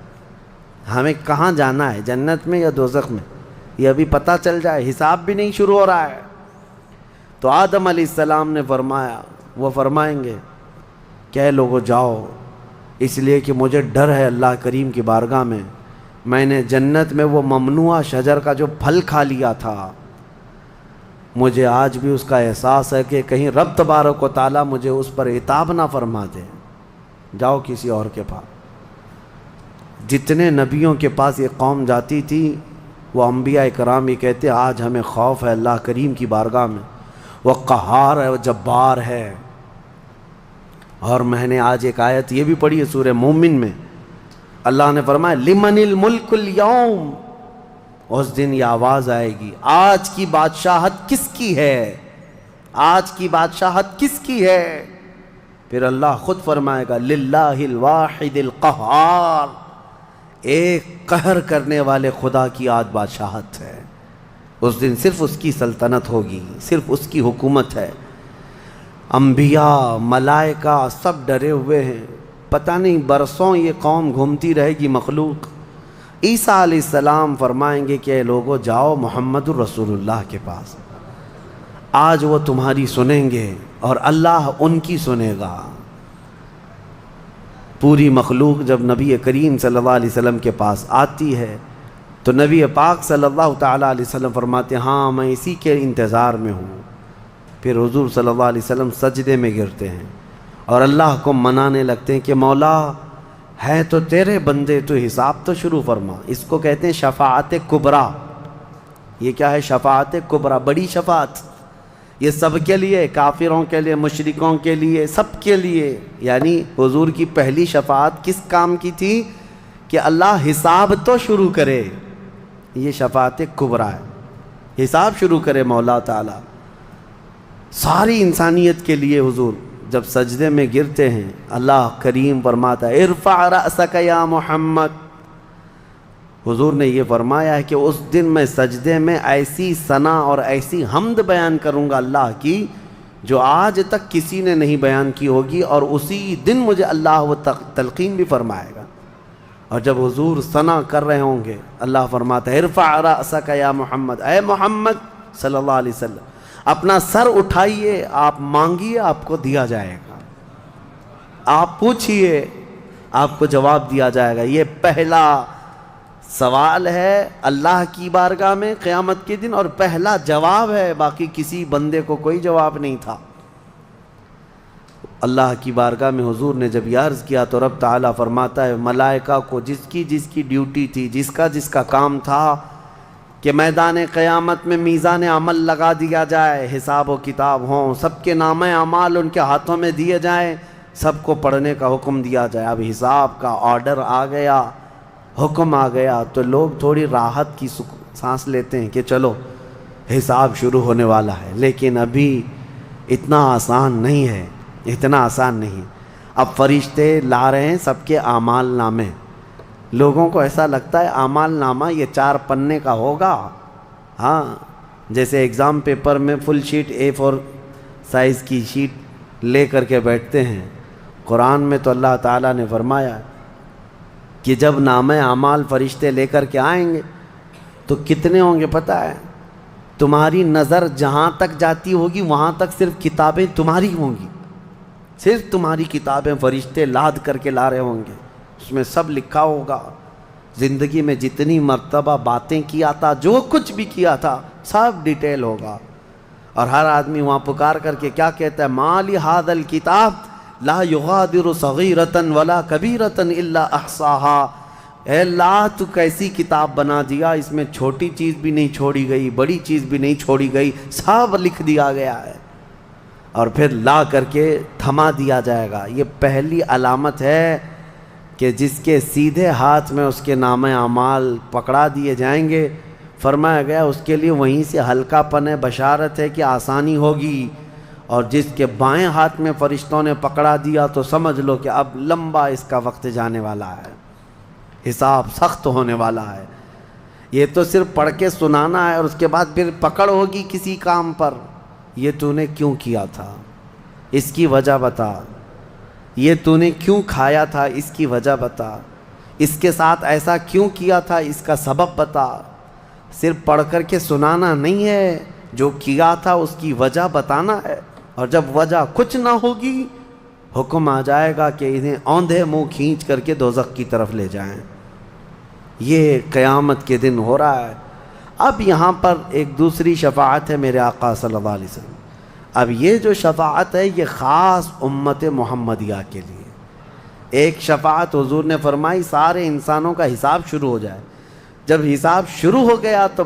ہمیں کہاں جانا ہے، جنت میں یا دوزخ میں، یہ ابھی پتہ چل جائے، حساب بھی نہیں شروع ہو رہا ہے۔ تو آدم علیہ السلام نے فرمایا، وہ فرمائیں گے کہ اے لوگو جاؤ، اس لیے کہ مجھے ڈر ہے اللہ کریم کی بارگاہ میں نے جنت میں وہ ممنوع شجر کا جو پھل کھا لیا تھا، مجھے آج بھی اس کا احساس ہے کہ کہیں رب تبارک و تعالیٰ مجھے اس پر عتاب نہ فرما دے، جاؤ کسی اور کے پاس۔ جتنے نبیوں کے پاس یہ قوم جاتی تھی وہ انبیاء کرام یہ کہتے آج ہمیں خوف ہے اللہ کریم کی بارگاہ میں، وہ قہار ہے، وہ جبار ہے۔ اور میں نے آج ایک آیت یہ بھی پڑھی ہے سورہ مومن میں، اللہ نے فرمایا لمن الملک اليوم، اس دن یہ آواز آئے گی، آج کی بادشاہت کس کی ہے، آج کی بادشاہت کس کی ہے؟ پھر اللہ خود فرمائے گا للہ الواحد القہار، ایک قہر کرنے والے خدا کی آج بادشاہت ہے۔ اس دن صرف اس کی سلطنت ہوگی، صرف اس کی حکومت ہے۔ انبیاء، ملائکہ سب ڈرے ہوئے ہیں، پتہ نہیں برسوں یہ قوم گھومتی رہے گی مخلوق۔ عیسیٰ علیہ السلام فرمائیں گے کہ اے لوگو جاؤ محمد الرسول اللہ کے پاس، آج وہ تمہاری سنیں گے اور اللہ ان کی سنے گا۔ پوری مخلوق جب نبی کریم صلی اللہ علیہ وسلم کے پاس آتی ہے تو نبی پاک صلی اللہ تعالیٰ علیہ وسلم فرماتے ہیں ہاں میں اسی کے انتظار میں ہوں۔ پھر حضور صلی اللہ علیہ وسلم سجدے میں گرتے ہیں اور اللہ کو منانے لگتے ہیں کہ مولا ہے تو تیرے بندے، تو حساب تو شروع فرما۔ اس کو کہتے ہیں شفاعت کبریٰ۔ یہ کیا ہے؟ شفاعت کبریٰ، بڑی شفاعت، یہ سب کے لیے، کافروں کے لیے، مشرکوں کے لیے، سب کے لیے۔ یعنی حضور کی پہلی شفاعت کس کام کی تھی؟ کہ اللہ حساب تو شروع کرے، یہ شفاعت کبریٰ ہے، حساب شروع کرے مولا تعالیٰ۔ ساری انسانیت کے لیے حضور جب سجدے میں گرتے ہیں اللہ کریم فرماتا ہے ارفع رأسک یا محمد۔ حضور نے یہ فرمایا ہے کہ اس دن میں سجدے میں ایسی ثنا اور ایسی حمد بیان کروں گا اللہ کی جو آج تک کسی نے نہیں بیان کی ہوگی، اور اسی دن مجھے اللہ وہ تلقین بھی فرمائے گا۔ اور جب حضور ثنا کر رہے ہوں گے اللہ فرماتا ہے ارفع رأسک یا محمد، اے محمد صلی اللہ علیہ وسلم اپنا سر اٹھائیے، آپ مانگیے آپ کو دیا جائے گا، آپ پوچھئے آپ کو جواب دیا جائے گا۔ یہ پہلا سوال ہے اللہ کی بارگاہ میں قیامت کے دن، اور پہلا جواب ہے، باقی کسی بندے کو کوئی جواب نہیں تھا۔ اللہ کی بارگاہ میں حضور نے جب یہ عرض کیا تو رب تعالیٰ فرماتا ہے ملائکہ کو جس کی ڈیوٹی تھی، جس کا کام تھا کہ میدان قیامت میں میزان عمل لگا دیا جائے، حساب و کتاب ہوں، سب کے نامہ اعمال ان کے ہاتھوں میں دیے جائیں، سب کو پڑھنے کا حکم دیا جائے۔ اب حساب کا آرڈر آ گیا، حکم آ گیا، تو لوگ تھوڑی راحت کی سانس لیتے ہیں کہ چلو حساب شروع ہونے والا ہے، لیکن ابھی اتنا آسان نہیں ہے، اتنا آسان نہیں۔ اب فرشتے لا رہے ہیں سب کے اعمال نامے۔ لوگوں کو ایسا لگتا ہے اعمال نامہ یہ 4 پنے کا ہوگا، ہاں، جیسے ایگزام پیپر میں فل شیٹ A4 سائز کی شیٹ لے کر کے بیٹھتے ہیں۔ قرآن میں تو اللہ تعالیٰ نے فرمایا کہ جب نامہ اعمال فرشتے لے کر کے آئیں گے تو کتنے ہوں گے پتہ ہے؟ تمہاری نظر جہاں تک جاتی ہوگی وہاں تک صرف کتابیں تمہاری ہوں گی، صرف تمہاری کتابیں فرشتے لاد کر کے لا رہے ہوں گے۔ اس میں سب لکھا ہوگا، زندگی میں جتنی مرتبہ باتیں کیا تھا، جو کچھ بھی کیا تھا، سب ڈیٹیل ہوگا۔ اور ہر آدمی وہاں پکار کر کے کیا کہتا ہے؟ مالی ھذا الکتاب لا یغادر صغیرۃ ولا کبیرۃ الا احصاها۔ اے اللہ تو کیسی کتاب بنا دیا، اس میں چھوٹی چیز بھی نہیں چھوڑی گئی، بڑی چیز بھی نہیں چھوڑی گئی، سب لکھ دیا گیا ہے، اور پھر لا کر کے تھما دیا جائے گا۔ یہ پہلی علامت ہے کہ جس کے سیدھے ہاتھ میں اس کے نامہ اعمال پکڑا دیے جائیں گے، فرمایا گیا اس کے لیے وہیں سے ہلکا پن بشارت ہے کہ آسانی ہوگی، اور جس کے بائیں ہاتھ میں فرشتوں نے پکڑا دیا تو سمجھ لو کہ اب لمبا اس کا وقت جانے والا ہے، حساب سخت ہونے والا ہے۔ یہ تو صرف پڑھ کے سنانا ہے، اور اس کے بعد پھر پکڑ ہوگی کسی کام پر۔ یہ تو نے کیوں کیا تھا، اس کی وجہ بتا۔ یہ تو نے کیوں کھایا تھا، اس کی وجہ بتا۔ اس کے ساتھ ایسا کیوں کیا تھا، اس کا سبب بتا۔ صرف پڑھ کر کے سنانا نہیں ہے، جو کیا تھا اس کی وجہ بتانا ہے، اور جب وجہ کچھ نہ ہوگی حکم آ جائے گا کہ انہیں اوندھے منہ کھینچ کر کے دوزخ کی طرف لے جائیں۔ یہ قیامت کے دن ہو رہا ہے۔ اب یہاں پر ایک دوسری شفاعت ہے میرے آقا صلی اللہ علیہ وسلم۔ اب یہ جو شفاعت ہے یہ خاص امت محمدیہ کے لیے۔ ایک شفاعت حضور نے فرمائی سارے انسانوں کا حساب شروع ہو جائے۔ جب حساب شروع ہو گیا تو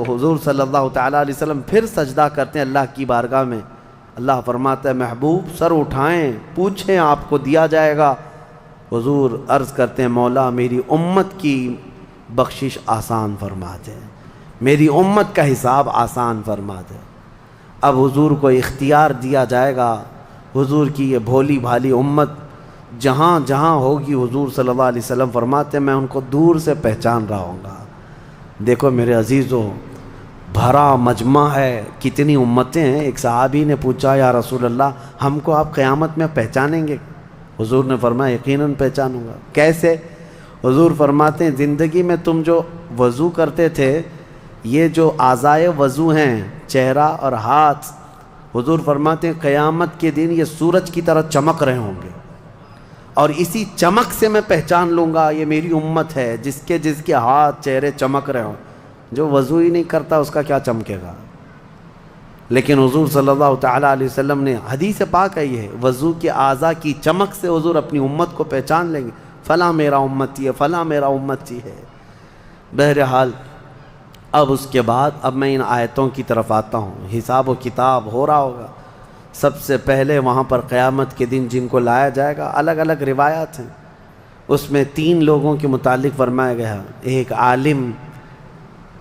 حضور صلی اللہ تعالیٰ علیہ وسلم پھر سجدہ کرتے ہیں اللہ کی بارگاہ میں۔ اللہ فرماتا ہے محبوب سر اٹھائیں، پوچھیں، آپ کو دیا جائے گا۔ حضور عرض کرتے ہیں مولا میری امت کی بخشش آسان فرما دے، میری امت کا حساب آسان فرما دے۔ اب حضور کو اختیار دیا جائے گا، حضور کی یہ بھولی بھالی امت جہاں جہاں ہوگی، حضور صلی اللہ علیہ وسلم فرماتے ہیں میں ان کو دور سے پہچان رہا ہوں گا۔ دیکھو میرے عزیزو، بھرا مجمع ہے، کتنی امتیں ہیں۔ ایک صحابی نے پوچھا یا رسول اللہ ہم کو آپ قیامت میں پہچانیں گے؟ حضور نے فرمایا یقیناً پہچانوں گا۔ کیسے؟ حضور فرماتے ہیں زندگی میں تم جو وضو کرتے تھے، یہ جو اعضائے وضو ہیں، چہرہ اور ہاتھ، حضور فرماتے ہیں قیامت کے دن یہ سورج کی طرح چمک رہے ہوں گے، اور اسی چمک سے میں پہچان لوں گا یہ میری امت ہے، جس کے ہاتھ چہرے چمک رہے ہوں۔ جو وضو ہی نہیں کرتا اس کا کیا چمکے گا؟ لیکن حضور صلی اللہ تعالیٰ علیہ وسلم نے حدیث پاک ہے یہ، وضو کے اعضاء کی چمک سے حضور اپنی امت کو پہچان لیں گے، فلاں میرا امتی ہے، فلاں میرا امتی ہے۔ بہرحال اب اس کے بعد اب میں ان آیتوں کی طرف آتا ہوں۔ حساب و کتاب ہو رہا ہوگا۔ سب سے پہلے وہاں پر قیامت کے دن جن کو لایا جائے گا، الگ الگ روایات ہیں، اس میں 3 لوگوں کے متعلق فرمایا گیا، ایک عالم،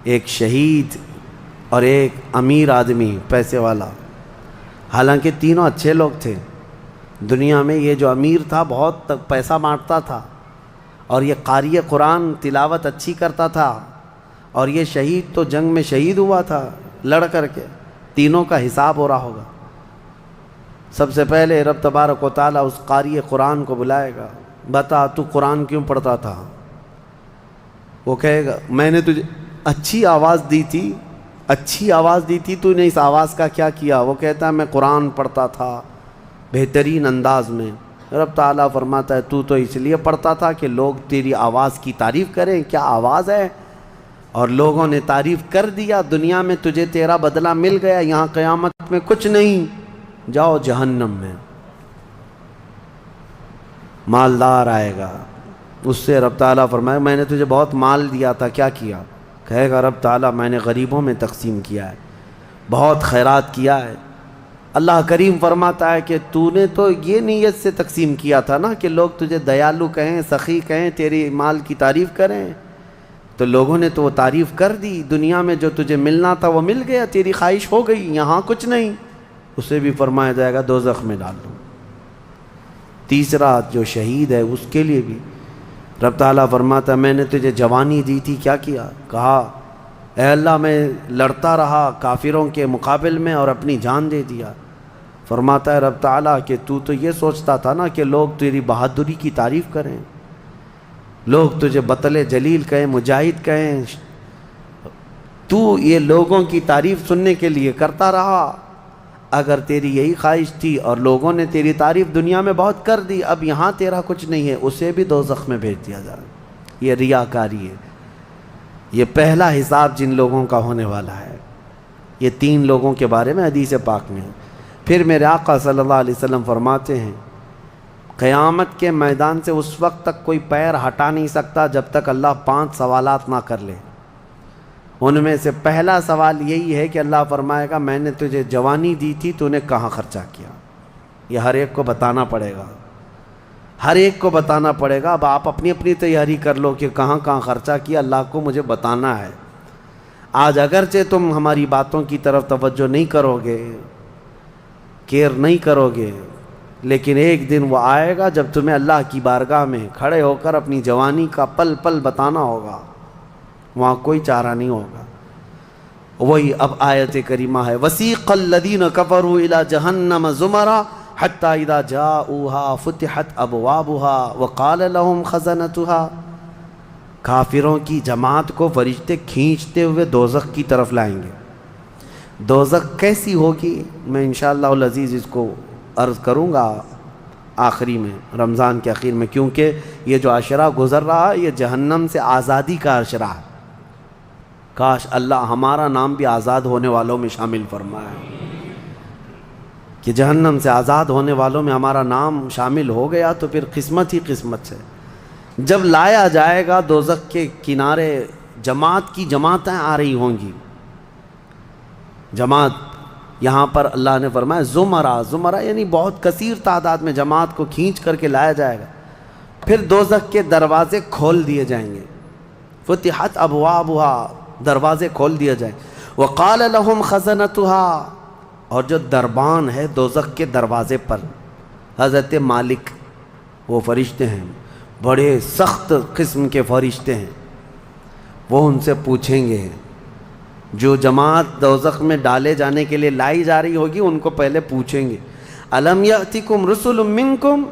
ایک شہید، اور ایک امیر آدمی پیسے والا۔ حالانکہ تینوں اچھے لوگ تھے۔ دنیا میں یہ جو امیر تھا بہت پیسہ بانٹتا تھا، اور یہ قاری قرآن تلاوت اچھی کرتا تھا، اور یہ شہید تو جنگ میں شہید ہوا تھا لڑ کر کے۔ تینوں کا حساب ہو رہا ہوگا۔ سب سے پہلے رب تبارک و تعالیٰ اس قاری قرآن کو بلائے گا، بتا تو قرآن کیوں پڑھتا تھا؟ وہ کہے گا میں نے تجھے اچھی آواز دی تھی، اچھی آواز دی تھی، تو نے اس آواز کا کیا کیا؟ وہ کہتا ہے میں قرآن پڑھتا تھا بہترین انداز میں۔ رب تعالیٰ فرماتا ہے تو اس لیے پڑھتا تھا کہ لوگ تیری آواز کی تعریف کریں، کیا آواز ہے، اور لوگوں نے تعریف کر دیا، دنیا میں تجھے تیرا بدلہ مل گیا، یہاں قیامت میں کچھ نہیں، جاؤ جہنم میں۔ مالدار آئے گا، اس سے رب تعالیٰ فرمائے میں نے تجھے بہت مال دیا تھا، کیا کیا؟ کہے گا رب تعالیٰ میں نے غریبوں میں تقسیم کیا ہے، بہت خیرات کیا ہے۔ اللہ کریم فرماتا ہے کہ تو نے تو یہ نیت سے تقسیم کیا تھا نا کہ لوگ تجھے دیالو کہیں، سخی کہیں، تیری مال کی تعریف کریں، تو لوگوں نے تو وہ تعریف کر دی، دنیا میں جو تجھے ملنا تھا وہ مل گیا، تیری خواہش ہو گئی، یہاں کچھ نہیں، اسے بھی فرمایا جائے گا دوزخ میں ڈال دو۔ تیسرا جو شہید ہے اس کے لیے بھی رب تعالیٰ فرماتا ہے میں نے تجھے جوانی دی تھی، کیا کیا؟ کہا اے اللہ میں لڑتا رہا کافروں کے مقابل میں اور اپنی جان دے دیا۔ فرماتا ہے رب تعالیٰ کہ تو یہ سوچتا تھا نا کہ لوگ تیری بہادری کی تعریف کریں، لوگ تجھے بطل جلیل کہیں، مجاہد کہیں، تو یہ لوگوں کی تعریف سننے کے لیے کرتا رہا۔ اگر تیری یہی خواہش تھی اور لوگوں نے تیری تعریف دنیا میں بہت کر دی، اب یہاں تیرا کچھ نہیں ہے، اسے بھی دوزخ میں بھیج دیا جائے۔ یہ ریاکاری ہے، یہ پہلا حساب جن لوگوں کا ہونے والا ہے۔ یہ 3 لوگوں کے بارے میں حدیث پاک میں ہے۔ پھر میرے آقا صلی اللہ علیہ وسلم فرماتے ہیں قیامت کے میدان سے اس وقت تک کوئی پیر ہٹا نہیں سکتا جب تک اللہ 5 سوالات نہ کر لے۔ ان میں سے پہلا سوال یہی ہے کہ اللہ فرمائے گا میں نے تجھے جوانی دی تھی، تو نے کہاں خرچہ کیا؟ یہ ہر ایک کو بتانا پڑے گا، ہر ایک کو بتانا پڑے گا۔ اب آپ اپنی اپنی تیاری کر لو کہ کہاں کہاں خرچہ کیا، اللہ کو مجھے بتانا ہے۔ آج اگرچہ تم ہماری باتوں کی طرف توجہ نہیں کرو گے، کیئر نہیں کرو گے، لیکن ایک دن وہ آئے گا جب تمہیں اللہ کی بارگاہ میں کھڑے ہو کر اپنی جوانی کا پل پل بتانا ہوگا، وہاں کوئی چارہ نہیں ہوگا۔ وہی اب آیت کریمہ ہے وَسِيقَ الَّذِينَ كَفَرُوا إِلَى جَهَنَّمَ زُمَرًا حَتَّى إِذَا جَاءُوهَا فُتِحَتْ أَبْوَابُهَا وَقَالَ لَهُمْ خَزَنَتُهَا، کافروں کی جماعت کو فرشتے کھینچتے ہوئے دوزخ کی طرف لائیں گے۔ دوزخ کیسی ہوگی میں انشاءاللہ العزیز اس کو عرض کروں گا آخری میں، رمضان کے آخر میں، کیونکہ یہ جو عشرہ گزر رہا ہے یہ جہنم سے آزادی کا عشرہ ہے۔ کاش اللہ ہمارا نام بھی آزاد ہونے والوں میں شامل فرمائے، کہ جہنم سے آزاد ہونے والوں میں ہمارا نام شامل ہو گیا تو پھر قسمت ہی قسمت سے۔ جب لایا جائے گا دوزخ کے کنارے جماعت کی جماعتیں آ رہی ہوں گی، جماعت یہاں پر اللہ نے فرمایا زمرہ یعنی بہت کثیر تعداد میں جماعت کو کھینچ کر کے لایا جائے گا۔ پھر دوزخ کے دروازے کھول دیے جائیں گے، فتحت ابوابها، دروازے کھول دیے جائیں۔ وقال لهم خزنتها، اور جو دربان ہے دوزخ کے دروازے پر، حضرت مالک وہ فرشتے ہیں، بڑے سخت قسم کے فرشتے ہیں، وہ ان سے پوچھیں گے، جو جماعت دوزخ میں ڈالے جانے کے لیے لائی جا رہی ہوگی ان کو پہلے پوچھیں گے الم یأتکم رسل منکم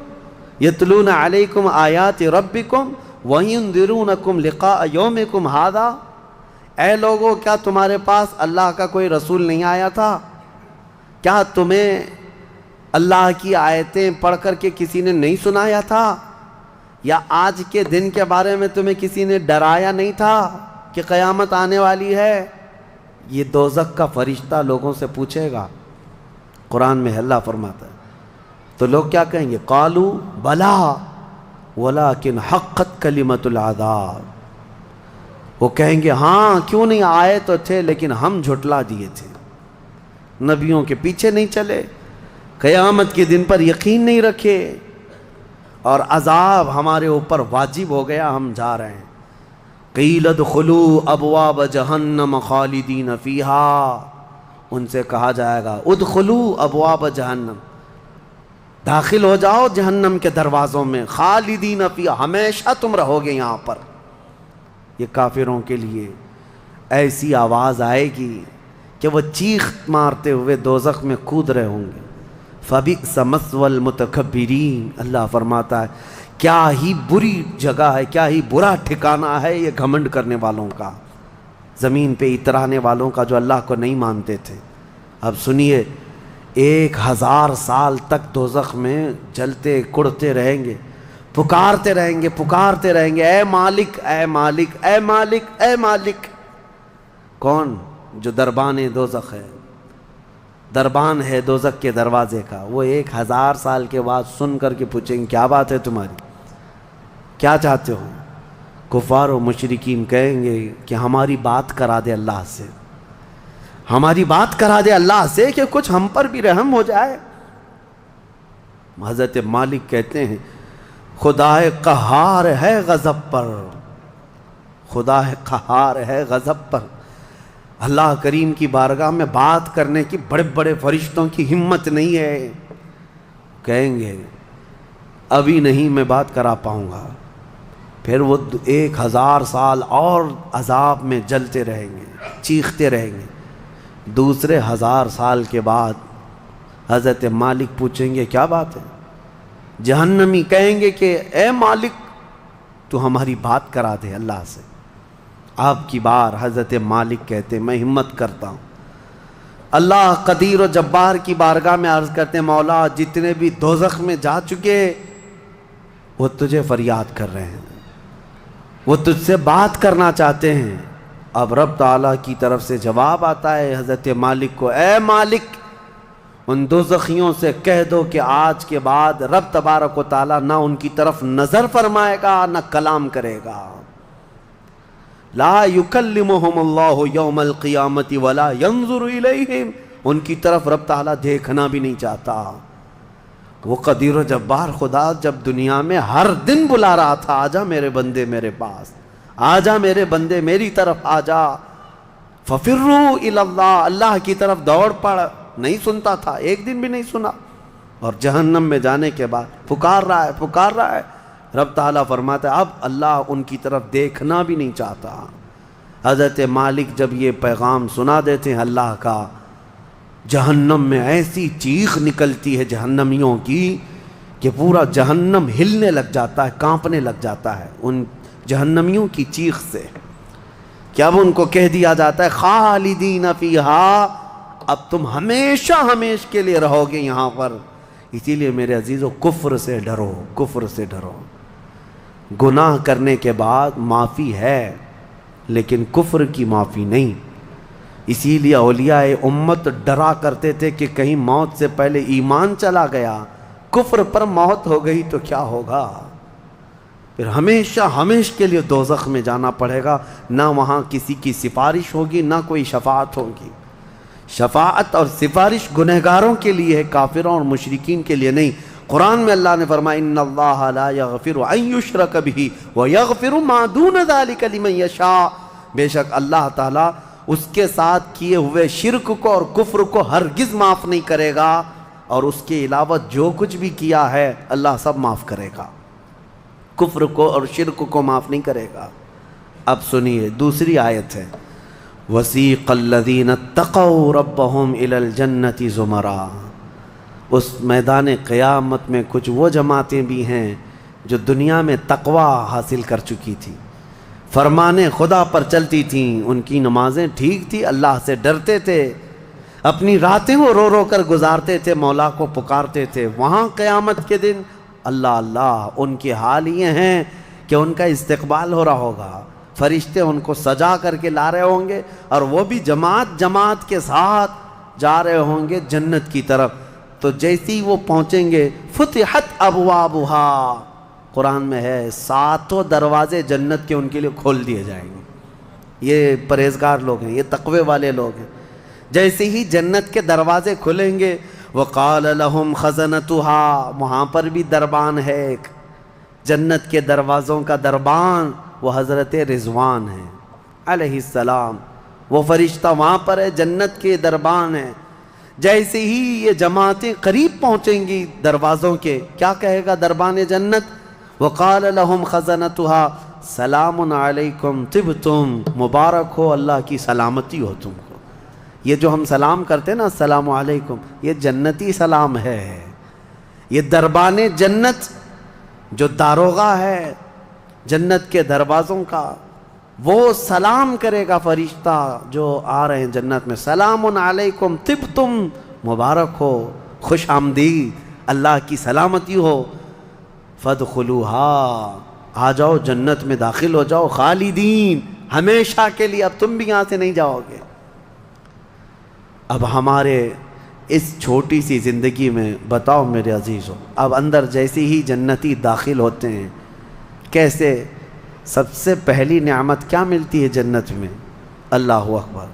یتلون علیکم آیات ربکم وینذرونکم لقاء یومکم ھذا، اے لوگو کیا تمہارے پاس اللہ کا کوئی رسول نہیں آیا تھا؟ کیا تمہیں اللہ کی آیتیں پڑھ کر کے کسی نے نہیں سنایا تھا؟ یا آج کے دن کے بارے میں تمہیں کسی نے ڈرایا نہیں تھا کہ قیامت آنے والی ہے؟ یہ دوزخ کا فرشتہ لوگوں سے پوچھے گا، قرآن میں اللہ فرماتا ہے۔ تو لوگ کیا کہیں گے؟ قالوا بلا ولکن حقت کلمۃ العذاب، وہ کہیں گے ہاں کیوں نہیں آئے تو تھے لیکن ہم جھٹلا دیے تھے، نبیوں کے پیچھے نہیں چلے، قیامت کے دن پر یقین نہیں رکھے، اور عذاب ہمارے اوپر واجب ہو گیا، ہم جا رہے ہیں۔ قیل ادخلوا ابواب جہنم خالدین فیہا، ان سے کہا جائے گا ادخلوا ابواب جہنم، داخل ہو جاؤ جہنم کے دروازوں میں، خالدین فیہا، ہمیشہ تم رہو گے یہاں پر۔ یہ کافروں کے لیے ایسی آواز آئے گی کہ وہ چیخ مارتے ہوئے دوزخ میں کود رہے ہوں گے۔ فبئس مثوى المتکبرین، اللہ فرماتا ہے کیا ہی بری جگہ ہے، کیا ہی برا ٹھکانہ ہے یہ گھمنڈ کرنے والوں کا، زمین پہ اترانے والوں کا جو اللہ کو نہیں مانتے تھے۔ اب سنیے 1000 سال تک دوزخ میں جلتے کڑتے رہیں گے، پکارتے رہیں گے، اے مالک اے مالک اے مالک اے مالک۔ کون؟ جو دربان دوزخ ہے، دربان ہے دوزخ کے دروازے کا، وہ 1000 سال کے بعد سن کر کے پوچھیں گے کیا بات ہے تمہاری، کیا چاہتے ہو؟ کفار و مشرکین کہیں گے کہ ہماری بات کرا دے اللہ سے، ہماری بات کرا دے اللہ سے کہ کچھ ہم پر بھی رحم ہو جائے۔ حضرت مالک کہتے ہیں خدا قہار ہے غضب پر، خدا قہار ہے غضب پر۔ اللہ کریم کی بارگاہ میں بات کرنے کی بڑے بڑے فرشتوں کی ہمت نہیں ہے، کہیں گے ابھی نہیں میں بات کرا پاؤں گا۔ پھر وہ 1000 سال اور عذاب میں جلتے رہیں گے، چیختے رہیں گے۔ دوسرے 1000 سال کے بعد حضرت مالک پوچھیں گے کیا بات ہے؟ جہنمی کہیں گے کہ اے مالک تو ہماری بات کرا دے اللہ سے۔ آپ کی بار حضرت مالک کہتے میں ہمت کرتا ہوں۔ اللہ قدیر و جبار کی بارگاہ میں عرض کرتے ہیں مولا جتنے بھی دوزخ میں جا چکے وہ تجھے فریاد کر رہے ہیں، وہ تجھ سے بات کرنا چاہتے ہیں۔ اب رب تعالیٰ کی طرف سے جواب آتا ہے حضرت مالک کو، اے مالک ان دوزخیوں سے کہہ دو کہ آج کے بعد رب تبارک و تعالیٰ نہ ان کی طرف نظر فرمائے گا نہ کلام کرے گا۔ لا یکلمہم اللہ یوم القیامت ولا ینظر الیہم، ان کی طرف رب تعالیٰ دیکھنا بھی نہیں چاہتا۔ وہ قدیر و جبار خدا جب دنیا میں ہر دن بلا رہا تھا آجا میرے بندے میرے پاس، آجا میرے بندے میری طرف آجا، ففروا الی اللہ، اللہ کی طرف دوڑ پڑ، نہیں سنتا تھا، ایک دن بھی نہیں سنا۔ اور جہنم میں جانے کے بعد پکار رہا ہے۔ رب تعالیٰ فرماتا ہے اب اللہ ان کی طرف دیکھنا بھی نہیں چاہتا۔ حضرت مالک جب یہ پیغام سنا دیتے ہیں اللہ کا، جہنم میں ایسی چیخ نکلتی ہے جہنمیوں کی کہ پورا جہنم ہلنے لگ جاتا ہے، کانپنے لگ جاتا ہے ان جہنمیوں کی چیخ سے، کہ اب ان کو کہہ دیا جاتا ہے خالدین فیہا، اب تم ہمیشہ کے لیے رہو گے یہاں پر۔ اسی لیے میرے عزیزو کفر سے ڈرو، کفر سے ڈرو۔ گناہ کرنے کے بعد معافی ہے لیکن کفر کی معافی نہیں۔ اسی لیے اولیاء امت ڈرا کرتے تھے کہ کہیں موت سے پہلے ایمان چلا گیا، کفر پر موت ہو گئی تو کیا ہوگا؟ پھر ہمیشہ کے لیے دوزخ میں جانا پڑے گا، نہ وہاں کسی کی سفارش ہوگی نہ کوئی شفاعت ہوگی۔ شفاعت اور سفارش گنہگاروں کے لیے ہے، کافروں اور مشرکین کے لیے نہیں۔ قرآن میں اللہ نے فرمایا ان اللہ لا یغفر ان یشرک بہ ویغفر ما دون ذلک لمن یشاء، بے شک اللہ تعالیٰ اس کے ساتھ کیے ہوئے شرک کو اور کفر کو ہرگز معاف نہیں کرے گا، اور اس کے علاوہ جو کچھ بھی کیا ہے اللہ سب معاف کرے گا، کفر کو اور شرک کو معاف نہیں کرے گا۔ اب سنیے دوسری آیت ہے وَسِيقَ الَّذِينَ اتَّقَوْا رَبَّهُمْ إِلَى الْجَنَّةِ زُمَرًا، اس میدان قیامت میں کچھ وہ جماعتیں بھی ہیں جو دنیا میں تقوی حاصل کر چکی تھی، فرمان خدا پر چلتی تھیں، ان کی نمازیں ٹھیک تھی، اللہ سے ڈرتے تھے، اپنی راتیں وہ رو رو کر گزارتے تھے، مولا کو پکارتے تھے۔ وہاں قیامت کے دن اللہ ان کے حال یہ ہیں کہ ان کا استقبال ہو رہا ہوگا، فرشتے ان کو سجا کر کے لا رہے ہوں گے، اور وہ بھی جماعت کے ساتھ جا رہے ہوں گے جنت کی طرف۔ تو جیسی وہ پہنچیں گے فتحت ابوابہا، قرآن میں ہے 7 دروازے جنت کے ان کے لیے کھول دیے جائیں گے۔ یہ پرہیزگار لوگ ہیں، یہ تقوی والے لوگ ہیں۔ جیسے ہی جنت کے دروازے کھلیں گے وقال لهم خزنتها، وہاں پر بھی دربان ہے ایک، جنت کے دروازوں کا دربان وہ حضرت رضوان ہے علیہ السلام، وہ فرشتہ وہاں پر ہے، جنت کے دربان ہے۔ جیسے ہی یہ جماعتیں قریب پہنچیں گی دروازوں کے، کیا کہے گا دربان جنت؟ وقال لهم خزنتها سلام علیکم طبتم، مبارک ہو اللہ کی سلامتی ہو تم کو۔ یہ جو ہم سلام کرتے ہیں نا السلام علیکم، یہ جنتی سلام ہے۔ یہ دربان جنت جو داروغہ ہے جنت کے دروازوں کا، وہ سلام کرے گا فرشتہ جو آ رہے ہیں جنت میں، سلام علیکم طبتم مبارک ہو، خوش آمدید، اللہ کی سلامتی ہو، فادخلوہا، آ جاؤ جنت میں داخل ہو جاؤ، خالدین، ہمیشہ کے لیے، اب تم بھی یہاں سے نہیں جاؤ گے۔ اب ہمارے اس چھوٹی سی زندگی میں بتاؤ میرے عزیزوں، اب اندر جیسے ہی جنتی داخل ہوتے ہیں کیسے، سب سے پہلی نعمت کیا ملتی ہے جنت میں؟ اللہ اکبر،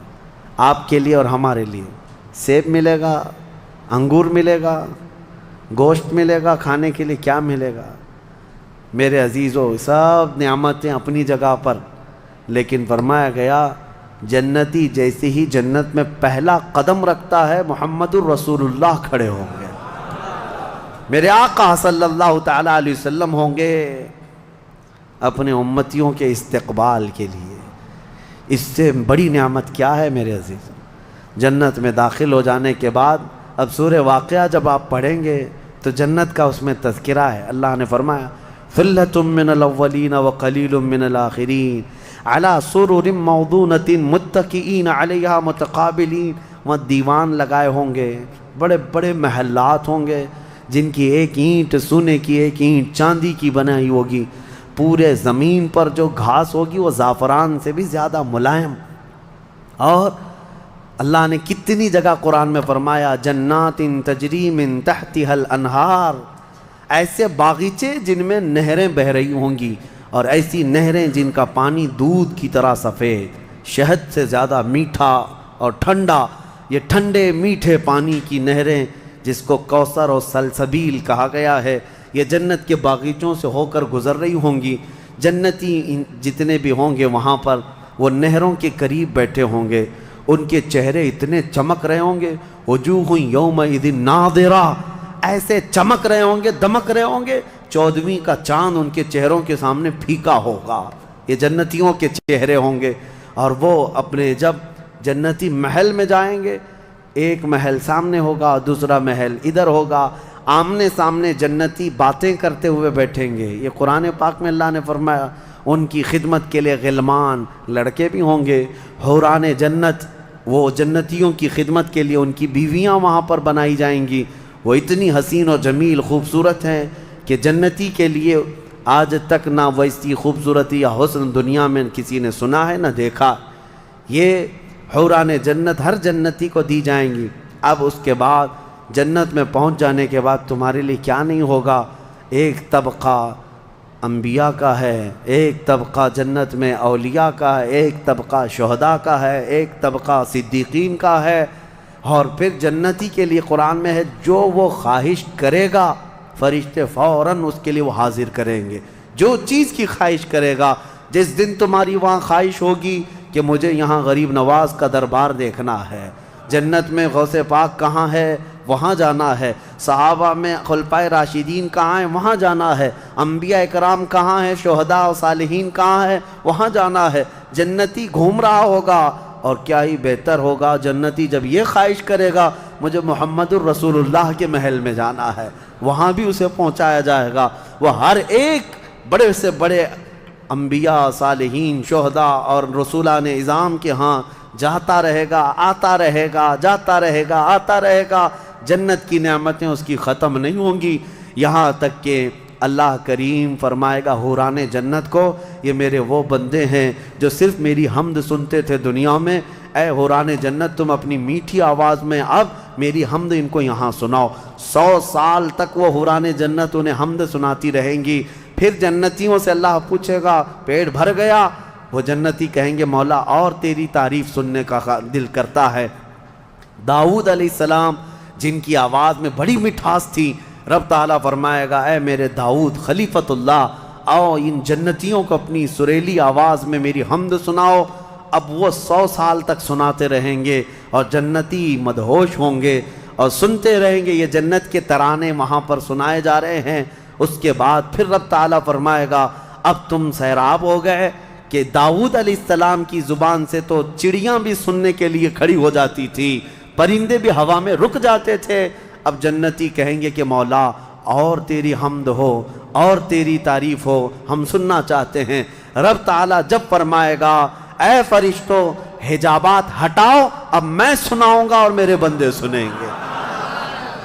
آپ کے لیے اور ہمارے لیے سیب ملے گا، انگور ملے گا، گوشت ملے گا کھانے کے لیے، کیا ملے گا میرے عزیزوں؟ سب نعمتیں اپنی جگہ پر، لیکن فرمایا گیا جنتی جیسے ہی جنت میں پہلا قدم رکھتا ہے محمد الرسول اللہ کھڑے ہوں گے، میرے آقا صلی اللہ تعالی علیہ وسلم ہوں گے اپنے امتیوں کے استقبال کے لیے۔ اس سے بڑی نعمت کیا ہے میرے عزیز؟ جنت میں داخل ہو جانے کے بعد اب سورہ واقعہ جب آپ پڑھیں گے تو جنت کا اس میں تذکرہ ہے۔ اللہ نے فرمایا ثلۃ من الاولین وقلیل من الآخرین علی سرر موضونۃ متکئین علیہا متقابلین، وہاں دیوان لگائے ہوں گے، بڑے بڑے محلات ہوں گے جن کی ایک اینٹ سونے کی، ایک اینٹ چاندی کی بنائی ہوگی، پورے زمین پر جو گھاس ہوگی وہ زعفران سے بھی زیادہ ملائم۔ اور اللہ نے کتنی جگہ قرآن میں فرمایا جنات تجری من تحتها الانہار، ایسے باغیچے جن میں نہریں بہہ رہی ہوں گی، اور ایسی نہریں جن کا پانی دودھ کی طرح سفید، شہد سے زیادہ میٹھا اور ٹھنڈا، یہ ٹھنڈے میٹھے پانی کی نہریں جس کو کوثر اور سلسبیل کہا گیا ہے، یہ جنت کے باغیچوں سے ہو کر گزر رہی ہوں گی۔ جنتی جتنے بھی ہوں گے وہاں پر وہ نہروں کے قریب بیٹھے ہوں گے، ان کے چہرے اتنے چمک رہے ہوں گے، وجوہ یومئذ ناظرہ، ایسے چمک رہے ہوں گے، دمک رہے ہوں گے، 14ویں کا چاند ان کے چہروں کے سامنے پھیکا ہوگا۔ یہ جنتیوں کے چہرے ہوں گے، اور وہ اپنے جب جنتی محل میں جائیں گے، ایک محل سامنے ہوگا، دوسرا محل ادھر ہوگا، آمنے سامنے جنتی باتیں کرتے ہوئے بیٹھیں گے۔ یہ قرآن پاک میں اللہ نے فرمایا ان کی خدمت کے لیے غلمان، لڑکے بھی ہوں گے، حوران جنت، وہ جنتیوں کی خدمت کے لیے ان کی بیویاں وہاں پر بنائی جائیں گی، وہ اتنی حسین و جمیل خوبصورت ہیں کہ جنتی کے لیے آج تک نہ ویسی خوبصورتی یا حسن دنیا میں کسی نے سنا ہے نہ دیکھا۔ یہ حوران جنت ہر جنتی کو دی جائیں گی۔ اب اس کے بعد جنت میں پہنچ جانے کے بعد تمہارے لیے کیا نہیں ہوگا؟ ایک طبقہ انبیاء کا ہے، ایک طبقہ جنت میں اولیاء کا ہے، ایک طبقہ شہداء کا ہے، ایک طبقہ صدیقین کا ہے، اور پھر جنتی کے لیے قرآن میں ہے جو وہ خواہش کرے گا فرشتے فوراً اس کے لیے وہ حاضر کریں گے۔ جو چیز کی خواہش کرے گا، جس دن تمہاری وہاں خواہش ہوگی کہ مجھے یہاں غریب نواز کا دربار دیکھنا ہے، جنت میں غوث پاک کہاں ہے وہاں جانا ہے، صحابہ میں خلفائے راشدین کہاں ہیں وہاں جانا ہے، انبیاء اکرام کہاں ہیں، شہداء و صالحین کہاں ہیں وہاں جانا ہے۔ جنتی گھوم رہا ہوگا، اور کیا ہی بہتر ہوگا جنتی جب یہ خواہش کرے گا مجھے محمد الرسول اللہ کے محل میں جانا ہے، وہاں بھی اسے پہنچایا جائے گا۔ وہ ہر ایک بڑے سے بڑے انبیاء، صالحین، شہداء اور رسولان اعظام کے ہاں جاتا رہے گا، آتا رہے گا، جاتا رہے گا، آتا رہے گا۔ جنت کی نعمتیں اس کی ختم نہیں ہوں گی، یہاں تک کہ اللہ کریم فرمائے گا حوران جنت کو یہ میرے وہ بندے ہیں جو صرف میری حمد سنتے تھے دنیا میں، اے حوران جنت تم اپنی میٹھی آواز میں اب میری حمد ان کو یہاں سناؤ۔ 100 سال تک وہ حوران جنت انہیں حمد سناتی رہیں گی۔ پھر جنتیوں سے اللہ پوچھے گا پیٹ بھر گیا؟ وہ جنتی کہیں گے مولا اور تیری تعریف سننے کا دل کرتا ہے۔ داؤد علیہ السلام جن کی آواز میں بڑی مٹھاس تھی، رب تعالیٰ فرمائے گا اے میرے داؤد خلیفۃ اللہ، آؤ ان جنتیوں کو اپنی سریلی آواز میں میری حمد سناؤ۔ اب وہ 100 سال تک سناتے رہیں گے، اور جنتی مدہوش ہوں گے اور سنتے رہیں گے، یہ جنت کے ترانے وہاں پر سنائے جا رہے ہیں۔ اس کے بعد پھر رب تعالیٰ فرمائے گا اب تم سیراب ہو گئے کہ داؤد علیہ السلام کی زبان سے تو چڑیاں بھی سننے کے لیے کھڑی ہو جاتی تھی، پرندے بھی ہوا میں رک جاتے تھے۔ اب جنتی کہیں گے کہ مولا اور تیری حمد ہو اور تیری تعریف ہو، ہم سننا چاہتے ہیں۔ رب تعالیٰ جب فرمائے گا اے فرشتوں حجابات ہٹاؤ، اب میں سناؤں گا اور میرے بندے سنیں گے۔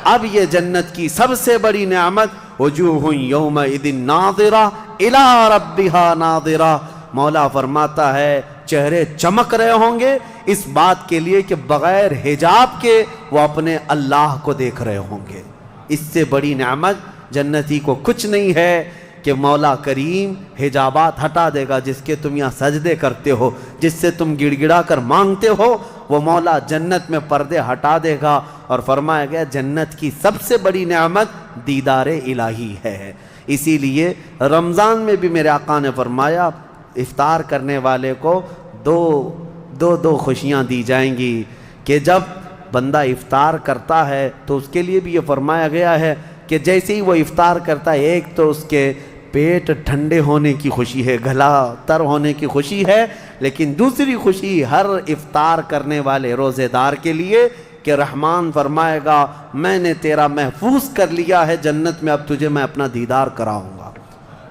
اب یہ جنت کی سب سے بڑی نعمت وجوہ یومئذ ناظرہ الی ربہا ناظرہ، مولا فرماتا ہے چہرے چمک رہے ہوں گے اس بات کے لیے کہ بغیر حجاب کے وہ اپنے اللہ کو دیکھ رہے ہوں گے۔ اس سے بڑی نعمت جنتی کو کچھ نہیں ہے کہ مولا کریم حجابات ہٹا دے گا، جس کے تم یہاں سجدے کرتے ہو، جس سے تم گڑ گڑا کر مانگتے ہو، وہ مولا جنت میں پردے ہٹا دے گا۔ اور فرمایا گیا جنت کی سب سے بڑی نعمت دیدار الہی ہے۔ اسی لیے رمضان میں بھی میرے آقا نے فرمایا افطار کرنے والے کو دو خوشیاں دی جائیں گی، کہ جب بندہ افطار کرتا ہے تو اس کے لیے بھی یہ فرمایا گیا ہے کہ جیسے ہی وہ افطار کرتا ہے، ایک تو اس کے پیٹ ٹھنڈے ہونے کی خوشی ہے، گلا تر ہونے کی خوشی ہے، لیکن دوسری خوشی ہر افطار کرنے والے روزے دار کے لیے کہ رحمان فرمائے گا میں نے تیرا محفوظ کر لیا ہے جنت میں، اب تجھے میں اپنا دیدار کراؤں گا۔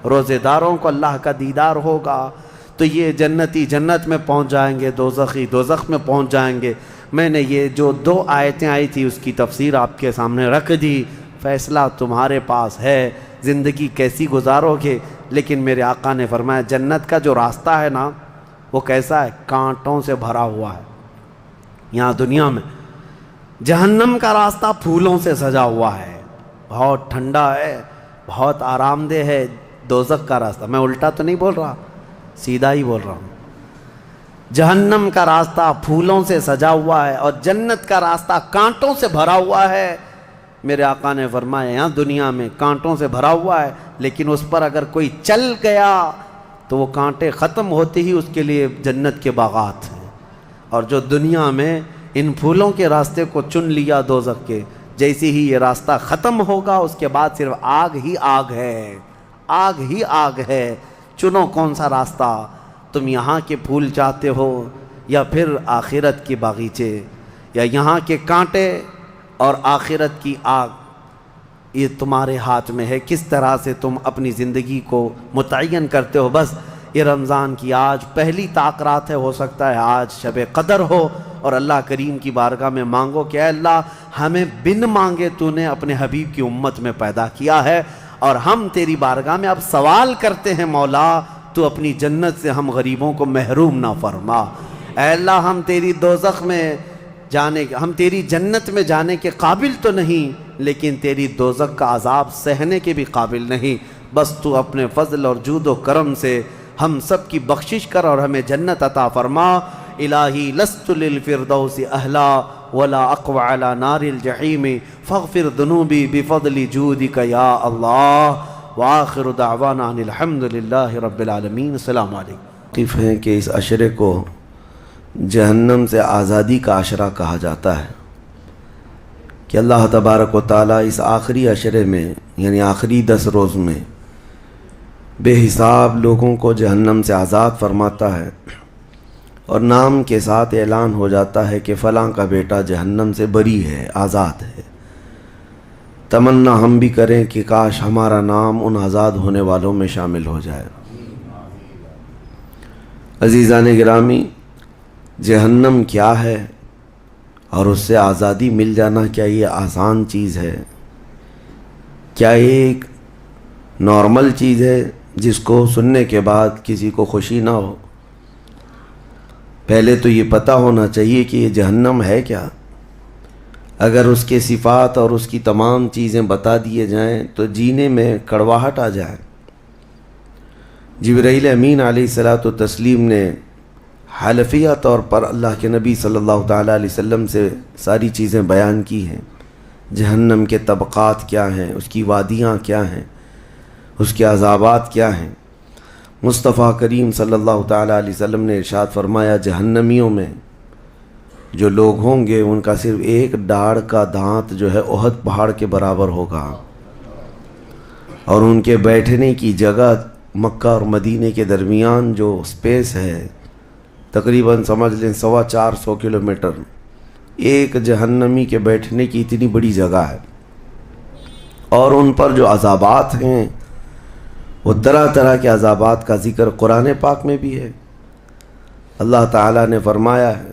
روزے داروں کو اللہ کا دیدار ہوگا تو یہ جنتی جنت میں پہنچ جائیں گے، دوزخی دوزخ میں پہنچ جائیں گے۔ میں نے یہ جو 2 آیتیں آئی تھی اس کی تفسیر آپ کے سامنے رکھ دی، فیصلہ تمہارے پاس ہے، زندگی کیسی گزارو گے۔ لیکن میرے آقا نے فرمایا جنت کا جو راستہ ہے نا وہ کیسا ہے؟ کانٹوں سے بھرا ہوا ہے۔ یہاں دنیا میں جہنم کا راستہ پھولوں سے سجا ہوا ہے، بہت ٹھنڈا ہے، بہت آرام دہ ہے۔ دوزخ کا راستہ، میں الٹا تو نہیں بول رہا، سیدھا ہی بول رہا ہوں، جہنم کا راستہ پھولوں سے سجا ہوا ہے اور جنت کا راستہ کانٹوں سے بھرا ہوا ہے۔ میرے آقا نے فرمایا یہاں دنیا میں کانٹوں سے بھرا ہوا ہے، لیکن اس پر اگر کوئی چل گیا تو وہ کانٹے ختم ہوتے ہی اس کے لیے جنت کے باغات ہیں۔ اور جو دنیا میں ان پھولوں کے راستے کو چن لیا دوزخ کے، جیسے ہی یہ راستہ ختم ہوگا اس کے بعد صرف آگ ہی آگ ہے، آگ ہی آگ ہے۔ چنو کون سا راستہ، تم یہاں کے پھول چاہتے ہو یا پھر آخرت کے باغیچے، یا یہاں کے کانٹے اور آخرت کی آگ، یہ تمہارے ہاتھ میں ہے، کس طرح سے تم اپنی زندگی کو متعین کرتے ہو۔ بس یہ رمضان کی آج پہلی طاق رات ہے، ہو سکتا ہے آج شب قدر ہو، اور اللہ کریم کی بارگاہ میں مانگو کہ اے اللہ ہمیں بن مانگے تو نے اپنے حبیب کی امت میں پیدا کیا ہے، اور ہم تیری بارگاہ میں اب سوال کرتے ہیں مولا تو اپنی جنت سے ہم غریبوں کو محروم نہ فرما۔ اے اللہ ہم تیری دوزخ میں جانے، ہم تیری جنت میں جانے کے قابل تو نہیں، لیکن تیری دوزخ کا عذاب سہنے کے بھی قابل نہیں، بس تو اپنے فضل اور جود و کرم سے ہم سب کی بخشش کر اور ہمیں جنت عطا فرما۔ الہی لست للفردوس اہلا ولا اقوى على نار الجحیم فاغفر ذنوبی بفضل جودک یا اللہ، وآخر دعوانا ان الحمد للہ رب العالمین۔ السلام علیکم۔ واقف ہیں کہ اس عشرے کو جہنم سے آزادی کا عشرہ کہا جاتا ہے، کہ اللہ تبارک و تعالیٰ اس آخری عشرے میں یعنی آخری 10 روز میں بے حساب لوگوں کو جہنم سے آزاد فرماتا ہے، اور نام کے ساتھ اعلان ہو جاتا ہے کہ فلاں کا بیٹا جہنم سے بری ہے، آزاد ہے۔ تمنا ہم بھی کریں کہ کاش ہمارا نام ان آزاد ہونے والوں میں شامل ہو جائے۔ عزیزان گرامی، جہنم کیا ہے اور اس سے آزادی مل جانا کیا یہ آسان چیز ہے؟ کیا یہ ایک نارمل چیز ہے جس کو سننے کے بعد کسی کو خوشی نہ ہو؟ پہلے تو یہ پتہ ہونا چاہیے کہ یہ جہنم ہے کیا۔ اگر اس کے صفات اور اس کی تمام چیزیں بتا دیے جائیں تو جینے میں کڑواہٹ آ جائے۔ جبرائیل امین علیہ الصلاۃ والتسلیم نے حلفیہ طور پر اللہ کے نبی صلی اللہ تعالیٰ علیہ وسلم سے ساری چیزیں بیان کی ہیں۔ جہنم کے طبقات کیا ہیں، اس کی وادیاں کیا ہیں، اس کے عذابات کیا ہیں۔ مصطفیٰ کریم صلی اللہ تعالیٰ علیہ وسلم نے ارشاد فرمایا جہنمیوں میں جو لوگ ہوں گے ان کا صرف ایک ڈاڑھ کا دانت جو ہے احد پہاڑ کے برابر ہوگا، اور ان کے بیٹھنے کی جگہ مکہ اور مدینے کے درمیان جو سپیس ہے تقریباً سمجھ لیں 450 کلومیٹر، ایک جہنمی کے بیٹھنے کی اتنی بڑی جگہ ہے۔ اور ان پر جو عذابات ہیں وہ طرح طرح کے عذابات کا ذکر قرآن پاک میں بھی ہے۔ اللہ تعالیٰ نے فرمایا ہے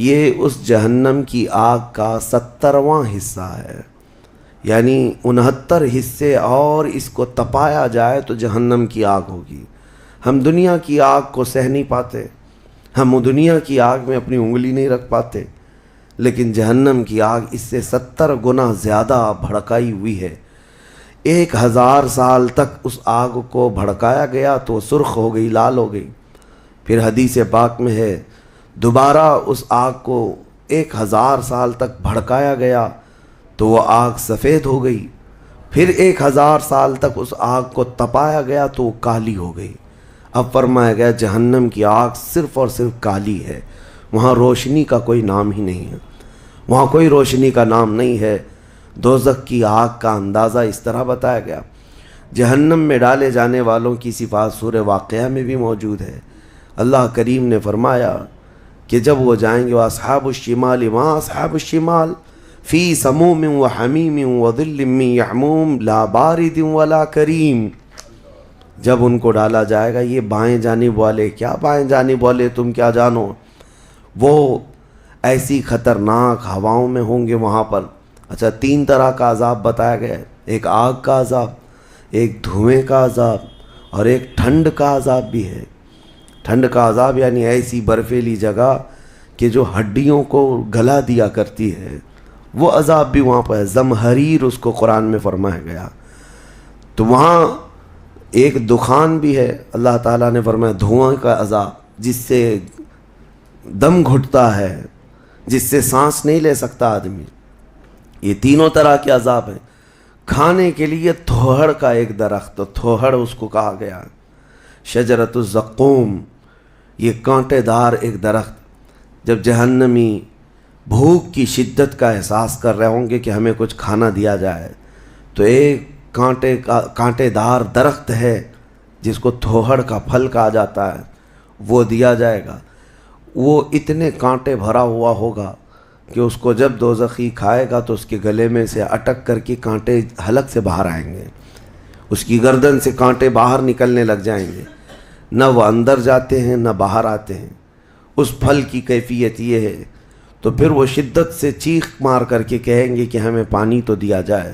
یہ اس جہنم کی آگ کا 70واں حصہ ہے، یعنی 69 حصے اور اس کو تپایا جائے تو جہنم کی آگ ہوگی۔ ہم دنیا کی آگ کو سہ نہیں پاتے، ہم دنیا کی آگ میں اپنی انگلی نہیں رکھ پاتے، لیکن جہنم کی آگ اس سے 70 گنا زیادہ بھڑکائی ہوئی ہے۔ 1000 سال تک اس آگ کو بھڑکایا گیا تو وہ سرخ ہو گئی، لال ہو گئی۔ پھر حدیث پاک میں ہے دوبارہ اس آگ کو 1000 سال تک بھڑکایا گیا تو وہ آگ سفید ہو گئی۔ پھر 1000 سال تک اس آگ کو تپایا گیا تو وہ کالی ہو گئی۔ اب فرمایا گیا جہنم کی آگ صرف اور صرف کالی ہے، وہاں روشنی کا کوئی نام ہی نہیں ہے، وہاں کوئی روشنی کا نام نہیں ہے۔ دوزخ کی آگ کا اندازہ اس طرح بتایا گیا۔ جہنم میں ڈالے جانے والوں کی صفات سورہ واقعہ میں بھی موجود ہے۔ اللہ کریم نے فرمایا کہ جب وہ جائیں گے اصحاب الشمال ما اصحاب الشمال فی سموم و حمیم و ظل من یحموم لا بارد ولا کریم۔ جب ان کو ڈالا جائے گا، یہ بائیں جانب والے، کیا بائیں جانب والے تم کیا جانو، وہ ایسی خطرناک ہواؤں میں ہوں گے وہاں پر۔ اچھا 3 طرح کا عذاب بتایا گیا ہے، ایک آگ کا عذاب، ایک دھوئیں کا عذاب اور ایک ٹھنڈ کا عذاب بھی ہے۔ ٹھنڈ کا عذاب یعنی ایسی برفیلی جگہ کہ جو ہڈیوں کو گلا دیا کرتی ہے، وہ عذاب بھی وہاں پر ہے۔ زمہریر اس کو قرآن میں فرمایا گیا۔ تو وہاں ایک دخان بھی ہے، اللہ تعالیٰ نے فرمایا دھواں کا عذاب، جس سے دم گھٹتا ہے، جس سے سانس نہیں لے سکتا آدمی۔ یہ تینوں طرح کے عذاب ہیں۔ کھانے کے لیے تھوہڑ کا ایک درخت، تو تھوہڑ اس کو کہا گیا، شجرۃ الزقوم، یہ کانٹے دار ایک درخت۔ جب جہنمی بھوک کی شدت کا احساس کر رہے ہوں گے کہ ہمیں کچھ کھانا دیا جائے، تو ایک کانٹے دار درخت ہے جس کو تھوہڑ کا پھل کہا جاتا ہے، وہ دیا جائے گا۔ وہ اتنے کانٹے بھرا ہوا ہوگا کہ اس کو جب دوزخی کھائے گا تو اس کے گلے میں سے اٹک کر کے کانٹے حلق سے باہر آئیں گے، اس کی گردن سے کانٹے باہر نکلنے لگ جائیں گے، نہ وہ اندر جاتے ہیں نہ باہر آتے ہیں۔ اس پھل کی کیفیت یہ ہے۔ تو پھر وہ شدت سے چیخ مار کر کے کہیں گے کہ ہمیں پانی تو دیا جائے،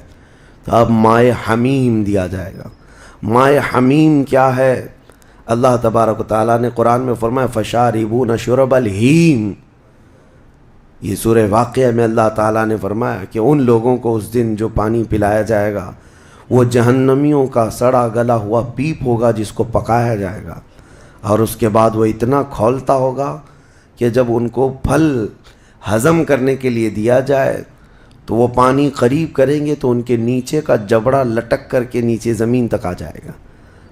تو اب مائے حمیم دیا جائے گا۔ مائے حمیم کیا ہے؟ اللہ تبارک و تعالیٰ نے قرآن میں فرمایا فشاربون شرب الہیم۔ یہ سورہ واقعہ میں اللہ تعالیٰ نے فرمایا کہ ان لوگوں کو اس دن جو پانی پلایا جائے گا وہ جہنمیوں کا سڑا گلا ہوا پیپ ہوگا جس کو پکایا جائے گا، اور اس کے بعد وہ اتنا کھولتا ہوگا کہ جب ان کو پھل ہضم کرنے کے لیے دیا جائے تو وہ پانی قریب کریں گے تو ان کے نیچے کا جبڑا لٹک کر کے نیچے زمین تک آ جائے گا،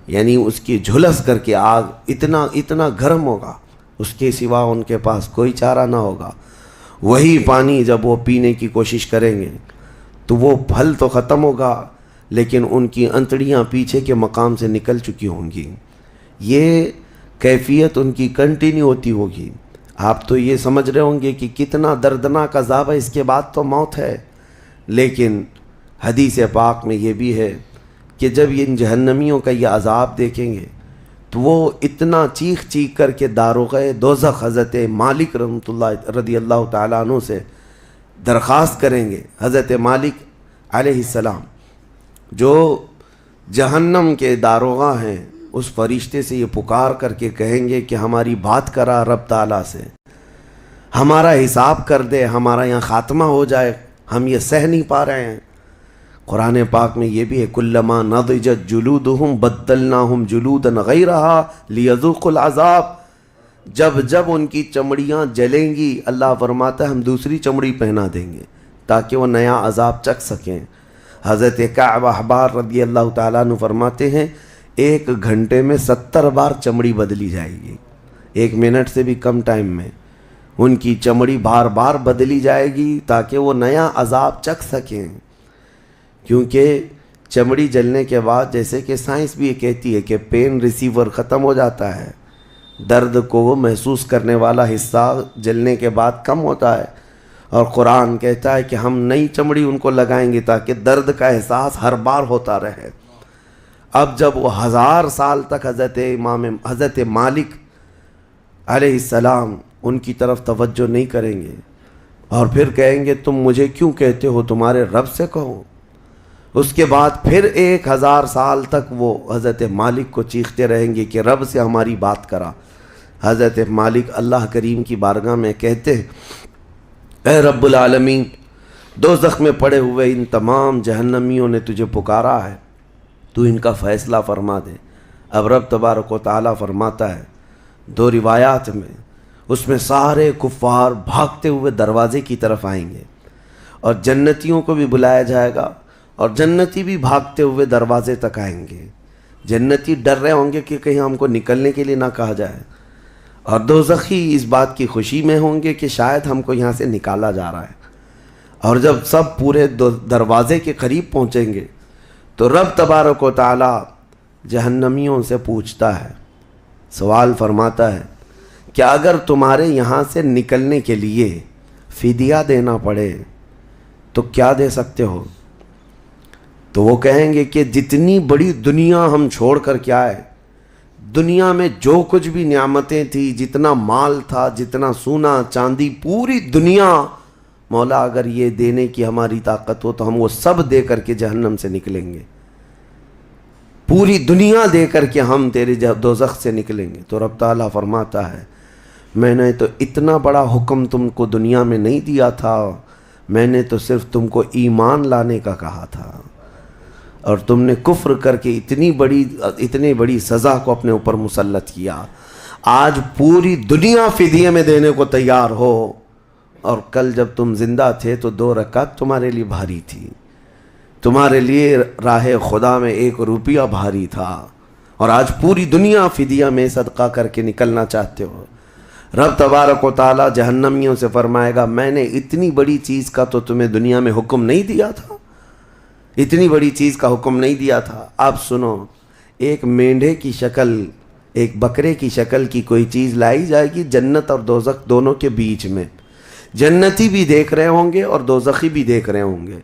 یعنی اس کی جھلس کر کے آگ اتنا گرم ہوگا، اس کے سوا ان کے پاس کوئی چارہ نہ ہوگا۔ وہی پانی جب وہ پینے کی کوشش کریں گے تو وہ پھل تو ختم ہوگا لیکن ان کی انتڑیاں پیچھے کے مقام سے نکل چکی ہوں گی۔ یہ کیفیت ان کی کنٹینیو ہوتی ہوگی۔ آپ تو یہ سمجھ رہے ہوں گے کہ کتنا دردناک عذاب ہے، اس کے بعد تو موت ہے، لیکن حدیث پاک میں یہ بھی ہے کہ جب ان جہنمیوں کا یہ عذاب دیکھیں گے تو وہ اتنا چیخ چیخ کر کے داروغہ دوزخ حضرت مالک رحمۃ اللہ رضی اللہ تعالیٰ عنہ سے درخواست کریں گے۔ حضرت مالک علیہ السلام جو جہنم کے داروغہ ہیں، اس فرشتے سے یہ پکار کر کے کہیں گے کہ ہماری بات کرا رب تعالیٰ سے، ہمارا حساب کر دے، ہمارا یہاں خاتمہ ہو جائے، ہم یہ سہ نہیں پا رہے ہیں۔ قرآن پاک میں یہ بھی ہے کلما نضجت جلودہم بدلناہم جلودا غیرہا لیذوقوا العذاب، جب ان کی چمڑیاں جلیں گی اللہ فرماتا ہے ہم دوسری چمڑی پہنا دیں گے تاکہ وہ نیا عذاب چکھ سکیں۔ حضرت کعب احبار رضی اللہ تعالیٰ عنہ فرماتے ہیں 1 گھنٹے میں 70 بار چمڑی بدلی جائے گی، 1 منٹ سے بھی کم ٹائم میں ان کی چمڑی بار بار بدلی جائے گی تاکہ وہ نیا عذاب چکھ سکیں۔ کیونکہ چمڑی جلنے کے بعد جیسے کہ سائنس بھی یہ کہتی ہے کہ پین ریسیور ختم ہو جاتا ہے، درد کو محسوس کرنے والا حصہ جلنے کے بعد کم ہوتا ہے، اور قرآن کہتا ہے کہ ہم نئی چمڑی ان کو لگائیں گے تاکہ درد کا احساس ہر بار ہوتا رہے۔ اب جب وہ 1000 سال تک حضرت مالک علیہ السلام ان کی طرف توجہ نہیں کریں گے اور پھر کہیں گے تم مجھے کیوں کہتے ہو، تمہارے رب سے کہو۔ اس کے بعد پھر 1000 سال تک وہ حضرت مالک کو چیختے رہیں گے کہ رب سے ہماری بات کرا۔ حضرت مالک اللہ کریم کی بارگاہ میں کہتے ہیں اے رب العالمین، دوزخ میں پڑے ہوئے ان تمام جہنمیوں نے تجھے پکارا ہے، تو ان کا فیصلہ فرما دے۔ اب رب تبارک و تعالیٰ فرماتا ہے 2 روایات میں، اس میں سارے کفار بھاگتے ہوئے دروازے کی طرف آئیں گے اور جنتیوں کو بھی بلایا جائے گا اور جنتی بھی بھاگتے ہوئے دروازے تک آئیں گے۔ جنتی ڈر رہے ہوں گے کہ کہیں ہم کو نکلنے کے لیے نہ کہا جائے، اور دوزخی اس بات کی خوشی میں ہوں گے کہ شاید ہم کو یہاں سے نکالا جا رہا ہے۔ اور جب سب پورے دروازے کے قریب پہنچیں گے تو رب تبارک و تعالیٰ جہنمیوں سے پوچھتا ہے، سوال فرماتا ہے کہ اگر تمہارے یہاں سے نکلنے کے لیے فدیہ دینا پڑے تو کیا دے سکتے ہو؟ تو وہ کہیں گے کہ جتنی بڑی دنیا ہم چھوڑ کر کے آئے، دنیا میں جو کچھ بھی نعمتیں تھی، جتنا مال تھا، جتنا سونا چاندی، پوری دنیا، مولا اگر یہ دینے کی ہماری طاقت ہو تو ہم وہ سب دے کر کے جہنم سے نکلیں گے، پوری دنیا دے کر کے ہم تیرے دوزخ سے نکلیں گے۔ تو رب تعالیٰ فرماتا ہے میں نے تو اتنا بڑا حکم تم کو دنیا میں نہیں دیا تھا، میں نے تو صرف تم کو ایمان لانے کا کہا تھا، اور تم نے کفر کر کے اتنی بڑی سزا کو اپنے اوپر مسلط کیا۔ آج پوری دنیا فدیے میں دینے کو تیار ہو، اور کل جب تم زندہ تھے تو 2 رکعت تمہارے لیے بھاری تھی، تمہارے لیے راہ خدا میں 1 روپیہ بھاری تھا، اور آج پوری دنیا فدیہ میں صدقہ کر کے نکلنا چاہتے ہو۔ رب تبارک و تعالیٰ جہنمیوں سے فرمائے گا میں نے اتنی بڑی چیز کا تو تمہیں دنیا میں حکم نہیں دیا تھا، اتنی بڑی چیز کا حکم نہیں دیا تھا۔ اب سنو، ایک مینڈھے کی شکل، ایک بکرے کی شکل کی کوئی چیز لائی جائے گی جنت اور دوزخ دونوں کے بیچ میں، جنتی بھی دیکھ رہے ہوں گے اور دوزخی بھی دیکھ رہے ہوں گے۔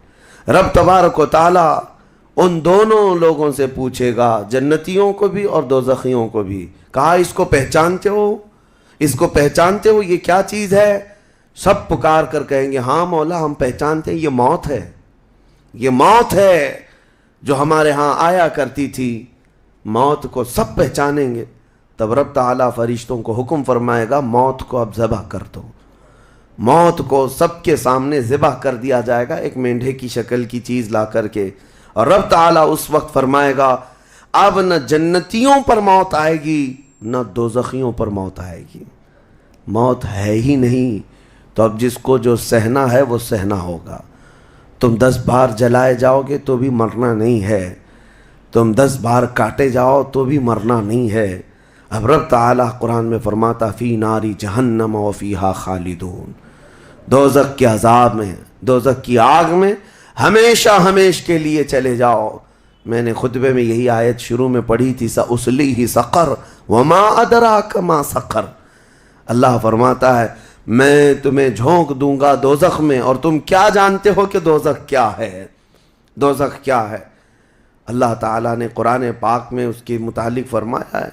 رب تبارک و تعالیٰ ان دونوں لوگوں سے پوچھے گا، جنتیوں کو بھی اور دوزخیوں کو بھی، کہا اس کو پہچانتے ہو، اس کو پہچانتے ہو، یہ کیا چیز ہے؟ سب پکار کر کہیں گے ہاں مولا ہم پہچانتے ہیں، یہ موت ہے، یہ موت ہے جو ہمارے ہاں آیا کرتی تھی۔ موت کو سب پہچانیں گے۔ تب رب تعالیٰ فرشتوں کو حکم فرمائے گا موت کو اب ذبح کر دو۔ موت کو سب کے سامنے ذبح کر دیا جائے گا، ایک مینڈھے کی شکل کی چیز لا کر کے، اور رب تعالیٰ اس وقت فرمائے گا اب نہ جنتیوں پر موت آئے گی نہ دوزخیوں پر موت آئے گی، موت ہے ہی نہیں۔ تو اب جس کو جو سہنا ہے وہ سہنا ہوگا۔ تم 10 بار جلائے جاؤ گے تو بھی مرنا نہیں ہے، تم 10 بار کاٹے جاؤ تو بھی مرنا نہیں ہے۔ اب رب تعالیٰ قرآن میں فرماتا فی ناری جہنم و فیہا خالدون، دوزخ کے عذاب میں، دوزخ کی آگ میں ہمیشہ ہمیش کے لیے چلے جاؤ۔ میں نے خطبے میں یہی آیت شروع میں پڑھی تھی سأصلیہ سقر وما ادراک ما سقر۔ اللہ فرماتا ہے میں تمہیں جھونک دوں گا دوزخ میں، اور تم کیا جانتے ہو کہ دوزخ کیا ہے، دوزخ کیا ہے۔ اللہ تعالیٰ نے قرآن پاک میں اس کے متعلق فرمایا ہے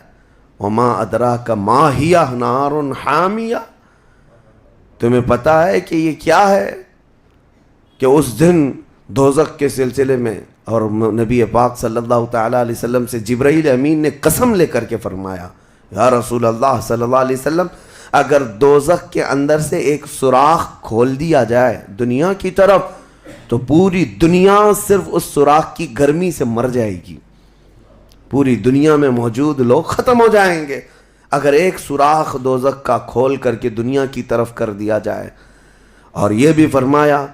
وما ادراک ما ہی نار حامیہ، تمہیں پتہ ہے کہ یہ کیا ہے؟ کہ اس دن دوزخ کے سلسلے میں، اور نبی پاک صلی اللہ تعالیٰ علیہ وسلم سے جبرائیل امین نے قسم لے کر کے فرمایا یا رسول اللہ صلی اللہ علیہ وسلم اگر دوزخ کے اندر سے ایک سوراخ کھول دیا جائے دنیا کی طرف تو پوری دنیا صرف اس سوراخ کی گرمی سے مر جائے گی، پوری دنیا میں موجود لوگ ختم ہو جائیں گے اگر ایک سوراخ دوزخ کا کھول کر کے دنیا کی طرف کر دیا جائے۔ اور یہ بھی فرمایا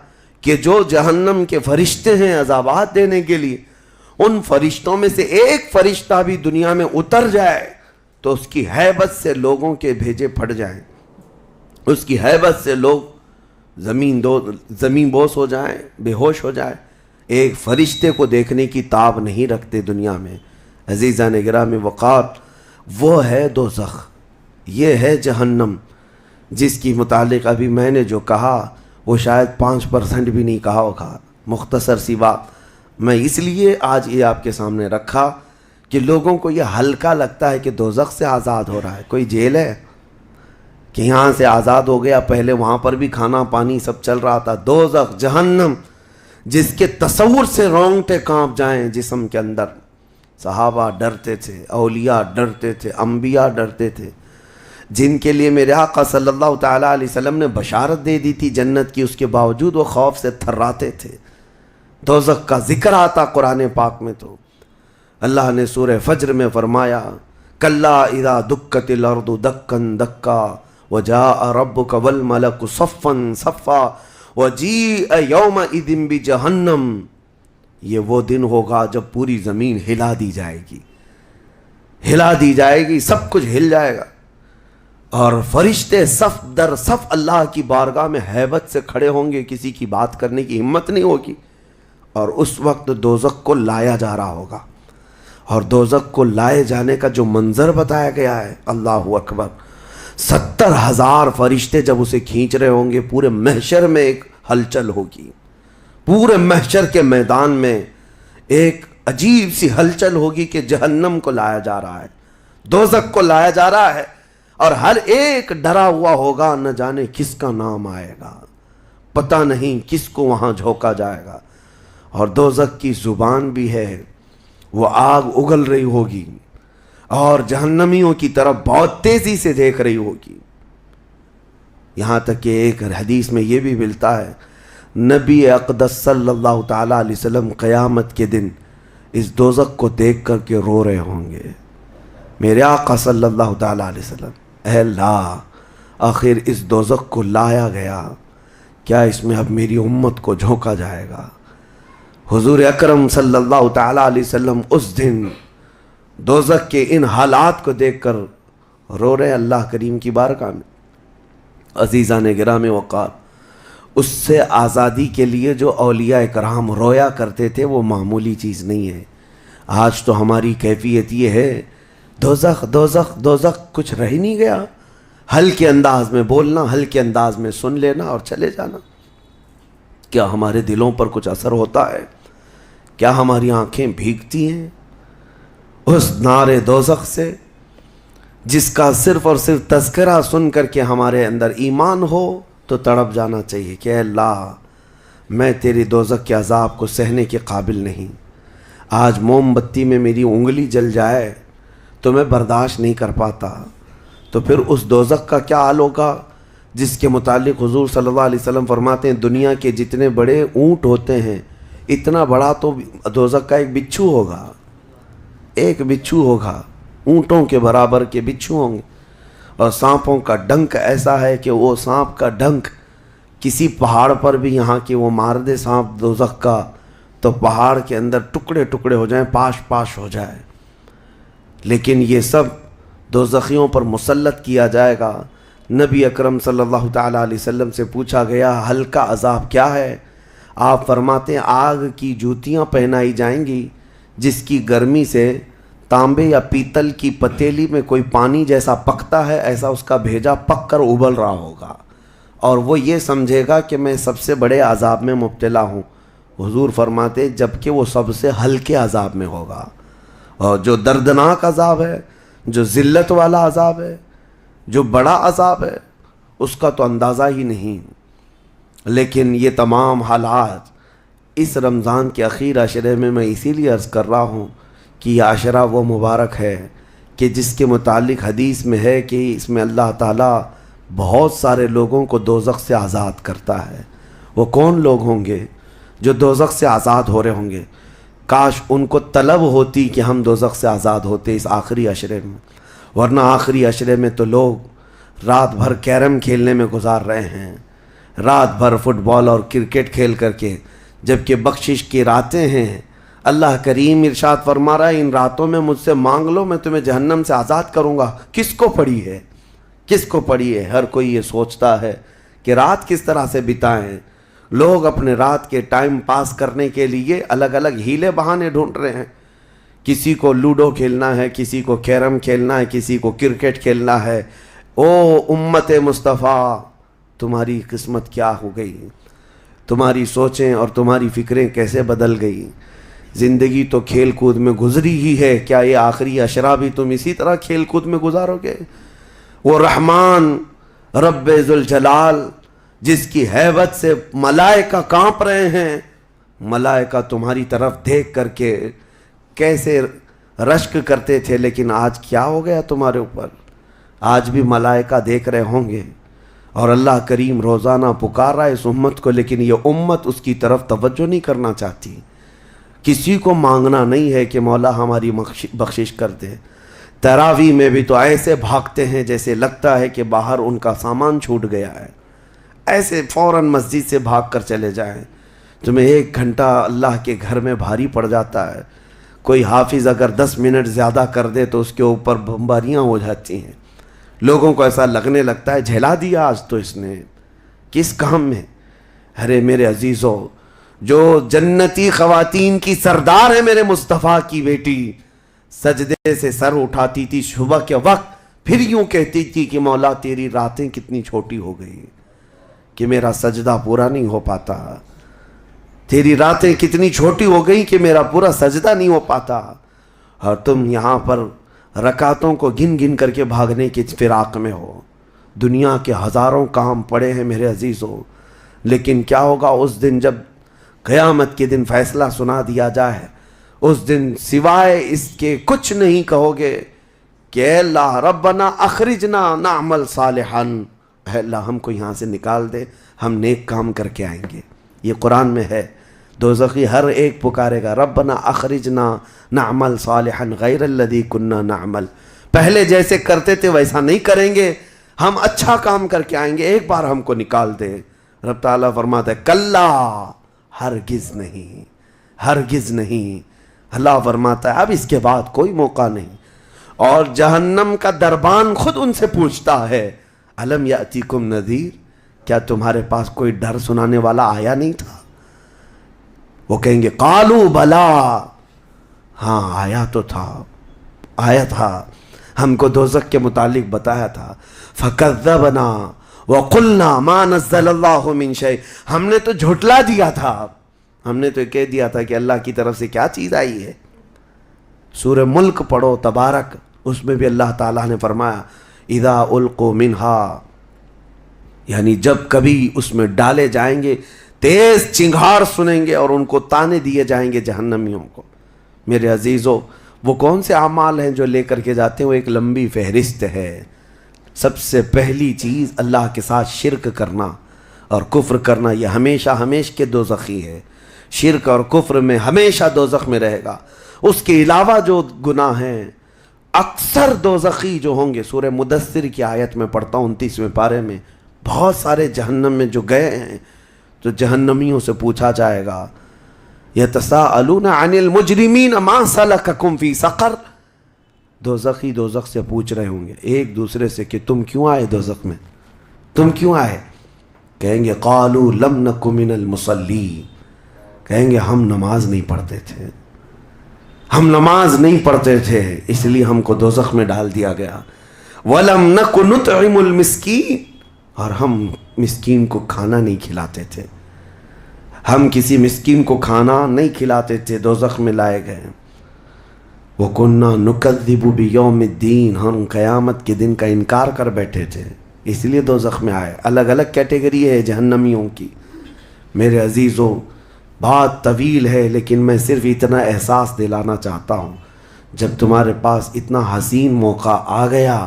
کہ جو جہنم کے فرشتے ہیں عذابات دینے کے لیے، ان فرشتوں میں سے ایک فرشتہ بھی دنیا میں اتر جائے تو اس کی ہیبت سے لوگوں کے بھیجے پھٹ جائیں، اس کی ہیبت سے لوگ زمین بوس ہو جائیں، بے ہوش ہو جائیں، ایک فرشتے کو دیکھنے کی تاب نہیں رکھتے دنیا میں۔ عزیزان گرامی وقار، وہ ہے دوزخ، یہ ہے جہنم، جس کی متعلق ابھی میں نے جو کہا وہ شاید 5% بھی نہیں کہا ہوگا، مختصر سی بات میں اس لیے آج یہ آپ کے سامنے رکھا کہ لوگوں کو یہ ہلکا لگتا ہے کہ دوزخ سے آزاد ہو رہا ہے، کوئی جیل ہے، کہ یہاں سے آزاد ہو گیا، پہلے وہاں پر بھی کھانا پانی سب چل رہا تھا۔ دوزخ، جہنم، جس کے تصور سے رونگٹے کانپ جائیں جسم کے اندر۔ صحابہ ڈرتے تھے، اولیاء ڈرتے تھے، انبیاء ڈرتے تھے، جن کے لیے میرے آقا صلی اللہ تعالیٰ علیہ وسلم نے بشارت دے دی تھی جنت کی، اس کے باوجود وہ خوف سے تھراتے تھے۔ دوزخ کا ذکر آتا قرآن پاک میں تو اللہ نے سورہ فجر میں فرمایا کلا اذا دکت الارض دکن دکا وجاء ربک والملک صفا صفا وجیء یومئذ بجہنم، یہ وہ دن ہوگا جب پوری زمین ہلا دی جائے گی، ہلا دی جائے گی، سب کچھ ہل جائے گا، اور فرشتے صف در صف اللہ کی بارگاہ میں ہیبت سے کھڑے ہوں گے، کسی کی بات کرنے کی ہمت نہیں ہوگی، اور اس وقت دوزخ کو لایا جا رہا ہوگا۔ اور دوزخ کو لائے جانے کا جو منظر بتایا گیا ہے، اللہ اکبر، 70,000 فرشتے جب اسے کھینچ رہے ہوں گے، پورے محشر میں ایک ہلچل ہوگی، پورے محشر کے میدان میں ایک عجیب سی ہلچل ہوگی کہ جہنم کو لایا جا رہا ہے، دوزخ کو لایا جا رہا ہے، اور ہر ایک ڈرا ہوا ہوگا، نہ جانے کس کا نام آئے گا، پتہ نہیں کس کو وہاں جھونکا جائے گا۔ اور دوزخ کی زبان بھی ہے، وہ آگ اگل رہی ہوگی اور جہنمیوں کی طرف بہت تیزی سے دیکھ رہی ہوگی۔ یہاں تک کہ ایک حدیث میں یہ بھی ملتا ہے، نبی اقدس صلی اللہ تعالیٰ علیہ وسلم قیامت کے دن اس دوزخ کو دیکھ کر کے رو رہے ہوں گے۔ میرے آقا صلی اللہ تعالیٰ علیہ وسلم، اے اللہ، آخر اس دوزخ کو لایا گیا، کیا اس میں اب میری امت کو جھونکا جائے گا؟ حضور اکرم صلی اللہ تعالیٰ علیہ وسلم اس دن دوزخ کے ان حالات کو دیکھ کر رو رہے اللہ کریم کی بارگاہ میں۔ عزیزان گرامی وقار، اس سے آزادی کے لیے جو اولیاء کرام رویا کرتے تھے وہ معمولی چیز نہیں ہے۔ آج تو ہماری کیفیت یہ ہے، دوزخ دوزخ دوزخ، کچھ رہ ہی نہیں گیا، ہلکے انداز میں بولنا، ہلکے انداز میں سن لینا اور چلے جانا۔ کیا ہمارے دلوں پر کچھ اثر ہوتا ہے؟ کیا ہماری آنکھیں بھیگتی ہیں اس نار دوزخ سے جس کا صرف اور صرف تذکرہ سن کر کے ہمارے اندر ایمان ہو تو تڑپ جانا چاہیے کہ اے اللہ، میں تیری دوزخ کے عذاب کو سہنے کے قابل نہیں۔ آج موم بتی میں میری انگلی جل جائے تو میں برداشت نہیں کر پاتا، تو پھر اس دوزخ کا کیا حال ہوگا جس کے متعلق حضور صلی اللہ علیہ وسلم فرماتے ہیں دنیا کے جتنے بڑے اونٹ ہوتے ہیں اتنا بڑا تو دوزخ کا ایک بچھو ہوگا، ایک بچھو ہوگا، اونٹوں کے برابر کے بچھو ہوں گے، اور سانپوں کا ڈنک ایسا ہے کہ وہ سانپ کا ڈنک کسی پہاڑ پر بھی یہاں کے وہ مار دے سانپ دوزخ کا تو پہاڑ کے اندر ٹکڑے ٹکڑے ہو جائیں، پاش پاش ہو جائے۔ لیکن یہ سب دوزخیوں پر مسلط کیا جائے گا۔ نبی اکرم صلی اللہ تعالیٰ علیہ وسلم سے پوچھا گیا ہلکا عذاب کیا ہے؟ آپ فرماتے ہیں آگ کی جوتیاں پہنائی جائیں گی جس کی گرمی سے تانبے یا پیتل کی پتیلی میں کوئی پانی جیسا پکتا ہے، ایسا اس کا بھیجا پک کر ابل رہا ہوگا، اور وہ یہ سمجھے گا کہ میں سب سے بڑے عذاب میں مبتلا ہوں۔ حضور فرماتے جبکہ وہ سب سے ہلکے عذاب میں ہوگا، اور جو دردناک عذاب ہے، جو ذلت والا عذاب ہے، جو بڑا عذاب ہے، اس کا تو اندازہ ہی نہیں۔ لیکن یہ تمام حالات اس رمضان کے اخیر عشرے میں اسی لیے عرض کر رہا ہوں کہ یہ عشرہ وہ مبارک ہے کہ جس کے متعلق حدیث میں ہے کہ اس میں اللہ تعالیٰ بہت سارے لوگوں کو دوزخ سے آزاد کرتا ہے۔ وہ کون لوگ ہوں گے جو دوزخ سے آزاد ہو رہے ہوں گے؟ کاش ان کو طلب ہوتی کہ ہم دوزخ سے آزاد ہوتے اس آخری عشرے میں، ورنہ آخری عشرے میں تو لوگ رات بھر کیرم کھیلنے میں گزار رہے ہیں، رات بھر فٹ بال اور کرکٹ کھیل کر کے، جبکہ بخشش کی راتیں ہیں۔ اللہ کریم ارشاد فرما رہا ہے ان راتوں میں مجھ سے مانگ لو، میں تمہیں جہنم سے آزاد کروں گا۔ کس کو پڑی ہے؟ کس کو پڑی ہے؟ ہر کوئی یہ سوچتا ہے کہ رات کس طرح سے بتائیں۔ لوگ اپنے رات کے ٹائم پاس کرنے کے لیے الگ الگ ہیلے بہانے ڈھونڈ رہے ہیں۔ کسی کو لوڈو کھیلنا ہے، کسی کو کیرم کھیلنا ہے، کسی کو کرکٹ کھیلنا ہے۔ او امت مصطفیٰ، تمہاری قسمت کیا ہو گئی؟ تمہاری سوچیں اور تمہاری فکریں کیسے بدل گئی؟ زندگی تو کھیل کود میں گزری ہی ہے، کیا یہ آخری عشرہ بھی تم اسی طرح کھیل کود میں گزارو گے؟ وہ رحمان رب ذوالجلال جس کی ہیبت سے ملائکہ کانپ رہے ہیں، ملائکہ تمہاری طرف دیکھ کر کے کیسے رشک کرتے تھے، لیکن آج کیا ہو گیا تمہارے اوپر؟ آج بھی ملائکہ دیکھ رہے ہوں گے، اور اللہ کریم روزانہ پکار رہا ہے اس امت کو، لیکن یہ امت اس کی طرف توجہ نہیں کرنا چاہتی۔ کسی کو مانگنا نہیں ہے کہ مولا ہماری بخشش کر دے۔ تراویح میں بھی تو ایسے بھاگتے ہیں جیسے لگتا ہے کہ باہر ان کا سامان چھوٹ گیا ہے، ایسے فوراً مسجد سے بھاگ کر چلے جائیں۔ تمہیں 1 گھنٹہ اللہ کے گھر میں بھاری پڑ جاتا ہے، کوئی حافظ اگر 10 منٹ زیادہ کر دے تو اس کے اوپر بمباریاں ہو جاتی ہیں، لوگوں کو ایسا لگنے لگتا ہے جھیلا دیا آج تو اس نے، کس کام میں؟ ارے میرے عزیزو، جو جنتی خواتین کی سردار ہے میرے مصطفیٰ کی بیٹی، سجدے سے سر اٹھاتی تھی صبح کے وقت، پھر یوں کہتی تھی کہ مولا تیری راتیں کتنی چھوٹی ہو گئی کہ میرا سجدہ پورا نہیں ہو پاتا، تیری راتیں کتنی چھوٹی ہو گئی کہ میرا پورا سجدہ نہیں ہو پاتا، اور تم یہاں پر رکعتوں کو گن گن کر کے بھاگنے کے فراق میں ہو۔ دنیا کے ہزاروں کام پڑے ہیں میرے عزیزوں، لیکن کیا ہوگا اس دن جب قیامت کے دن فیصلہ سنا دیا جائے؟ اس دن سوائے اس کے کچھ نہیں کہو گے کہ اے اللہ ربنا اخرجنا نعمل صالحا، اے اللہ ہم کو یہاں سے نکال دے، ہم نیک کام کر کے آئیں گے۔ یہ قرآن میں ہے، دوزخی ہر ایک پکارے گا ربنا اخرجنا نعمل صالحا غیر الذی کننا نعمل، پہلے جیسے کرتے تھے ویسا نہیں کریں گے، ہم اچھا کام کر کے آئیں گے، ایک بار ہم کو نکال دے۔ رب تعالیٰ فرماتا ہے کلا، ہرگز نہیں، ہرگز نہیں۔ اللہ فرماتا ہے اب اس کے بعد کوئی موقع نہیں، اور جہنم کا دربان خود ان سے پوچھتا ہے الم یاتیکم نذیر، کیا تمہارے پاس کوئی ڈر سنانے والا آیا نہیں تھا؟ وہ کہیں گے قالوا بلا، ہاں آیا تو تھا، آیا تھا، ہم کو دوزخ کے متعلق بتایا تھا۔ فکذبنا وقلنا ما نزل اللہ من شیء، ہم نے تو جھٹلا دیا تھا، ہم نے تو کہہ دیا تھا کہ اللہ کی طرف سے کیا چیز آئی ہے۔ سورہ ملک پڑھو تبارک، اس میں بھی اللہ تعالیٰ نے فرمایا اذا القوا منہا، یعنی جب کبھی اس میں ڈالے جائیں گے تیز چنگھاڑ سنیں گے اور ان کو تانے دیے جائیں گے جہنمیوں کو۔ میرے عزیزو، وہ کون سے اعمال ہیں جو لے کر کے جاتے ہیں؟ وہ ایک لمبی فہرست ہے۔ سب سے پہلی چیز اللہ کے ساتھ شرک کرنا اور کفر کرنا، یہ ہمیشہ ہمیشہ کے دوزخی ہے، شرک اور کفر میں ہمیشہ دوزخ میں رہے گا۔ اس کے علاوہ جو گناہ ہیں اکثر دوزخی جو ہوں گے، سورہ مدثر کی آیت میں پڑھتا ہوں 29ویں پارے میں، بہت سارے جہنم میں جو گئے ہیں تو جہنمیوں سے پوچھا جائے گا یتساءلون عن المجرمین ما سلککم فی سقر، دوزخی دوزخ سے پوچھ رہے ہوں گے ایک دوسرے سے کہ تم کیوں آئے دوزخ میں، تم کیوں آئے؟ کہیں گے قالوا لم نک من المصلی، کہیں گے ہم نماز نہیں پڑھتے تھے، ہم نماز نہیں پڑھتے تھے اس لیے ہم کو دوزخ میں ڈال دیا گیا۔ وَلَمْ نَكُ نُطْعِمُ الْمِسْكِينَ، اور ہم مسکین کو کھانا نہیں کھلاتے تھے، ہم کسی مسکین کو کھانا نہیں کھلاتے تھے، دوزخ میں لائے گئے۔ وَكُنَّا نُكَذِّبُ بِيَوْمِ الدِّينِ، ہم قیامت کے دن کا انکار کر بیٹھے تھے اس لیے دوزخ میں آئے۔ الگ الگ کیٹیگری ہے جہنمیوں کی۔ میرے عزیزوں، بات طویل ہے لیکن میں صرف اتنا احساس دلانا چاہتا ہوں، جب تمہارے پاس اتنا حسین موقع آ گیا،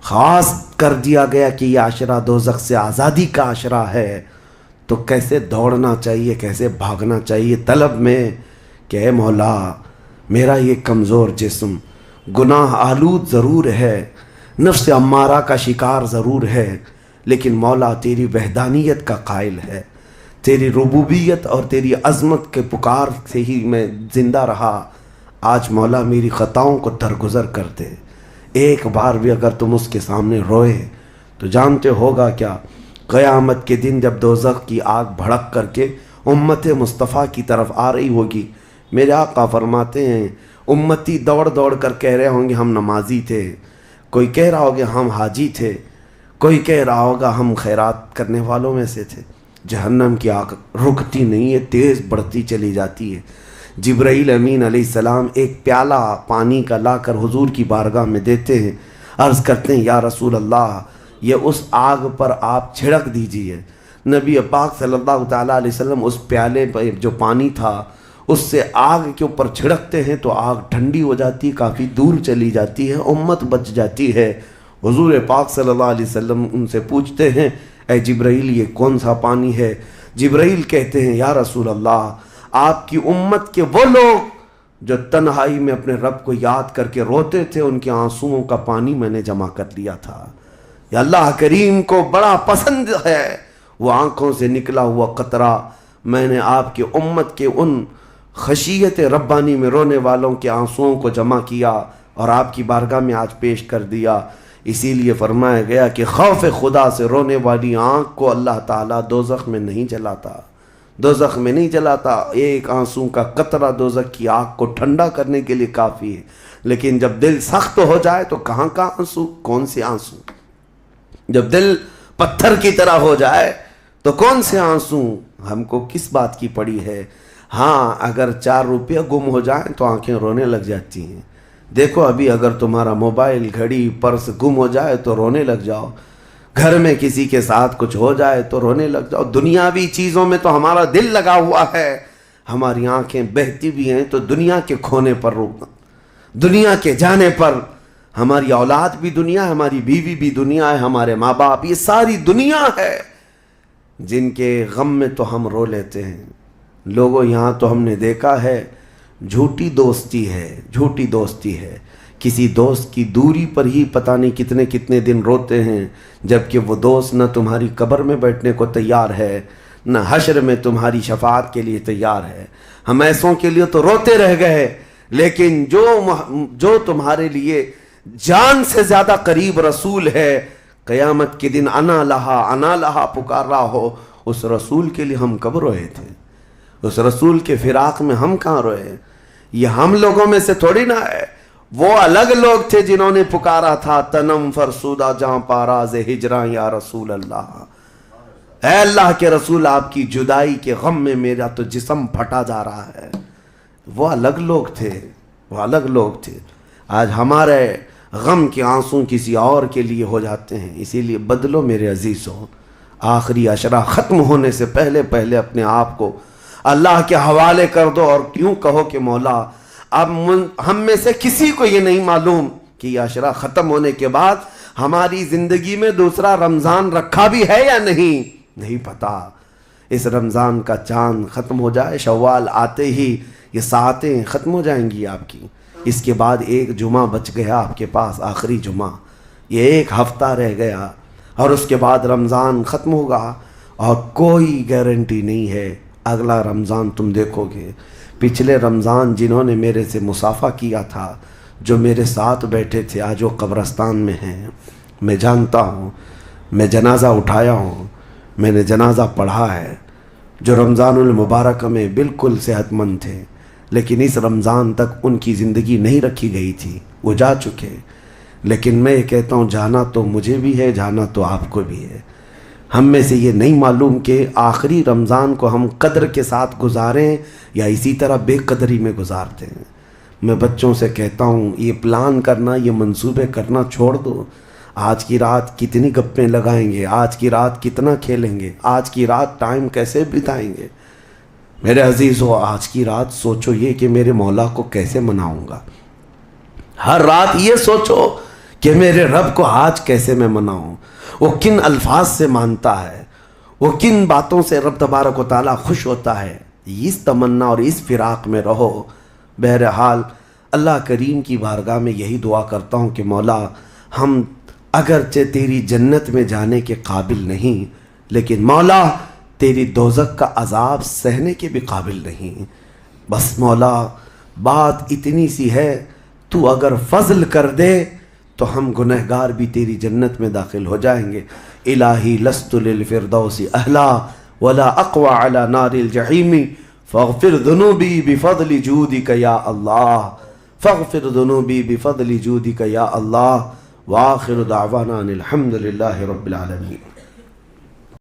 خاص کر دیا گیا کہ یہ عشرہ دوزخ سے آزادی کا عشرہ ہے، تو کیسے دوڑنا چاہیے، کیسے بھاگنا چاہیے طلب میں کہ اے مولا میرا یہ کمزور جسم گناہ آلود ضرور ہے، نفس امارہ کا شکار ضرور ہے، لیکن مولا تیری وحدانیت کا قائل ہے، تیری ربوبیت اور تیری عظمت کے پکار سے ہی میں زندہ رہا۔ آج مولا میری خطاؤں کو درگزر کر دے۔ ایک بار بھی اگر تم اس کے سامنے روئے تو جانتے ہوگا کیا، قیامت کے دن جب دوزخ کی آگ بھڑک کر کے امت مصطفیٰ کی طرف آ رہی ہوگی، میرے آقا فرماتے ہیں امتی دوڑ دوڑ کر کہہ رہے ہوں گے ہم نمازی تھے، کوئی کہہ رہا ہوگا ہم حاجی تھے، کوئی کہہ رہا ہوگا ہم خیرات کرنے والوں میں سے تھے۔ جہنم کی آگ رکتی نہیں ہے، تیز بڑھتی چلی جاتی ہے۔ جبرائیل امین علیہ السلام ایک پیالہ پانی کا لا کر حضور کی بارگاہ میں دیتے ہیں، عرض کرتے ہیں یا رسول اللہ یہ اس آگ پر آپ چھڑک دیجئے۔ نبی پاک صلی اللہ تعالیٰ علیہ وسلم اس پیالے پر جو پانی تھا اس سے آگ کے اوپر چھڑکتے ہیں تو آگ ٹھنڈی ہو جاتی، کافی دور چلی جاتی ہے، امت بچ جاتی ہے۔ حضور پاک صلی اللہ علیہ وسلم ان سے پوچھتے ہیں اے جبرائیل یہ کون سا پانی ہے؟ جبرائیل کہتے ہیں یا رسول اللہ آپ کی امت کے وہ لوگ جو تنہائی میں اپنے رب کو یاد کر کے روتے تھے، ان کے آنسوؤں کا پانی میں نے جمع کر لیا تھا۔ یا اللہ کریم کو بڑا پسند ہے وہ آنکھوں سے نکلا ہوا قطرہ، میں نے آپ کی امت کے ان خشیت ربانی میں رونے والوں کے آنسوؤں کو جمع کیا اور آپ کی بارگاہ میں آج پیش کر دیا۔ اسی لیے فرمایا گیا کہ خوف خدا سے رونے والی آنکھ کو اللہ تعالیٰ دوزخ میں نہیں جلاتا، دوزخ میں نہیں جلاتا۔ ایک آنسو کا قطرہ دوزخ کی آگ کو ٹھنڈا کرنے کے لیے کافی ہے، لیکن جب دل سخت ہو جائے تو کہاں کا آنسو، کون سے آنسو؟ جب دل پتھر کی طرح ہو جائے تو کون سے آنسو؟ ہم کو کس بات کی پڑی ہے؟ ہاں اگر 4 روپیہ گم ہو جائیں تو آنکھیں رونے لگ جاتی ہیں۔ دیکھو ابھی اگر تمہارا موبائل، گھڑی، پرس گم ہو جائے تو رونے لگ جاؤ، گھر میں کسی کے ساتھ کچھ ہو جائے تو رونے لگ جاؤ۔ دنیاوی چیزوں میں تو ہمارا دل لگا ہوا ہے، ہماری آنکھیں بہتی بھی ہیں تو دنیا کے کھونے پر رونا، دنیا کے جانے پر۔ ہماری اولاد بھی دنیا ہے، ہماری بیوی بھی دنیا ہے، ہمارے ماں باپ، یہ ساری دنیا ہے جن کے غم میں تو ہم رو لیتے ہیں۔ لوگوں یہاں تو ہم نے دیکھا ہے جھوٹی دوستی ہے، جھوٹی دوستی ہے، کسی دوست کی دوری پر ہی پتہ نہیں کتنے کتنے دن روتے ہیں، جبکہ وہ دوست نہ تمہاری قبر میں بیٹھنے کو تیار ہے نہ حشر میں تمہاری شفاعت کے لیے تیار ہے۔ ہم ایسوں کے لیے تو روتے رہ گئے، لیکن جو تمہارے لیے جان سے زیادہ قریب رسول ہے، قیامت کے دن انا لہا پکار رہا ہو، اس رسول کے لیے ہم کب روئے تھے؟ اس رسول کے فراق میں ہم کہاں روئے؟ یہ ہم لوگوں میں سے تھوڑی نہ ہے، وہ الگ لوگ تھے جنہوں نے پکارا تھا تنم فرسودہ جہاں پاراز ہجراں یا رسول اللہ، اے اللہ کے رسول آپ کی جدائی کے غم میں میرا تو جسم پھٹا جا رہا ہے۔ وہ الگ لوگ تھے، وہ الگ لوگ تھے۔ آج ہمارے غم کے آنسوں کسی اور کے لیے ہو جاتے ہیں، اسی لیے بدلو میرے عزیزوں، آخری عشرہ ختم ہونے سے پہلے پہلے اپنے آپ کو اللہ کے حوالے کر دو اور کیوں کہو کہ مولا اب ہم میں سے کسی کو یہ نہیں معلوم کہ یہ عشرہ ختم ہونے کے بعد ہماری زندگی میں دوسرا رمضان رکھا بھی ہے یا نہیں پتا۔ اس رمضان کا چاند ختم ہو جائے، شوال آتے ہی یہ ساعتیں ختم ہو جائیں گی آپ کی، اس کے بعد ایک جمعہ بچ گیا آپ کے پاس، آخری جمعہ، یہ ایک ہفتہ رہ گیا اور اس کے بعد رمضان ختم ہوگا اور کوئی گارنٹی نہیں ہے اگلا رمضان تم دیکھو گے۔ پچھلے رمضان جنہوں نے میرے سے مصافحہ کیا تھا، جو میرے ساتھ بیٹھے تھے، آج وہ قبرستان میں ہیں، میں جانتا ہوں، میں جنازہ اٹھایا ہوں، میں نے جنازہ پڑھا ہے، جو رمضان المبارک میں بالکل صحت مند تھے، لیکن اس رمضان تک ان کی زندگی نہیں رکھی گئی تھی، وہ جا چکے۔ لیکن میں یہ کہتا ہوں جانا تو مجھے بھی ہے، جانا تو آپ کو بھی ہے۔ ہم میں سے یہ نہیں معلوم کہ آخری رمضان کو ہم قدر کے ساتھ گزاریں یا اسی طرح بے قدری میں گزارتے ہیں۔ میں بچوں سے کہتا ہوں یہ پلان کرنا، یہ منصوبے کرنا چھوڑ دو۔ آج کی رات کتنی گپیں لگائیں گے، آج کی رات کتنا کھیلیں گے، آج کی رات ٹائم کیسے بتائیں گے؟ میرے عزیزو، آج کی رات سوچو یہ کہ میرے مولا کو کیسے مناؤں گا۔ ہر رات یہ سوچو کہ میرے رب کو آج کیسے میں مناؤں، وہ کن الفاظ سے مانتا ہے، وہ کن باتوں سے رب تبارک و تعالیٰ خوش ہوتا ہے۔ اس تمنا اور اس فراق میں رہو۔ بہرحال اللہ کریم کی بارگاہ میں یہی دعا کرتا ہوں کہ مولا ہم اگرچہ تیری جنت میں جانے کے قابل نہیں، لیکن مولا تیری دوزخ کا عذاب سہنے کے بھی قابل نہیں۔ بس مولا بات اتنی سی ہے، تو اگر فضل کر دے تو ہم گنہگار بھی تیری جنت میں داخل ہو جائیں گے۔ الہی لست للفردوس اہلا ولا اقوى على نار الجحیم فاغفر ذنوبی بفضل جودک یا اللہ، فاغفر ذنوبی بفضل جودک یا اللہ، وآخر دعوانا ان الحمد للہ رب العالمین۔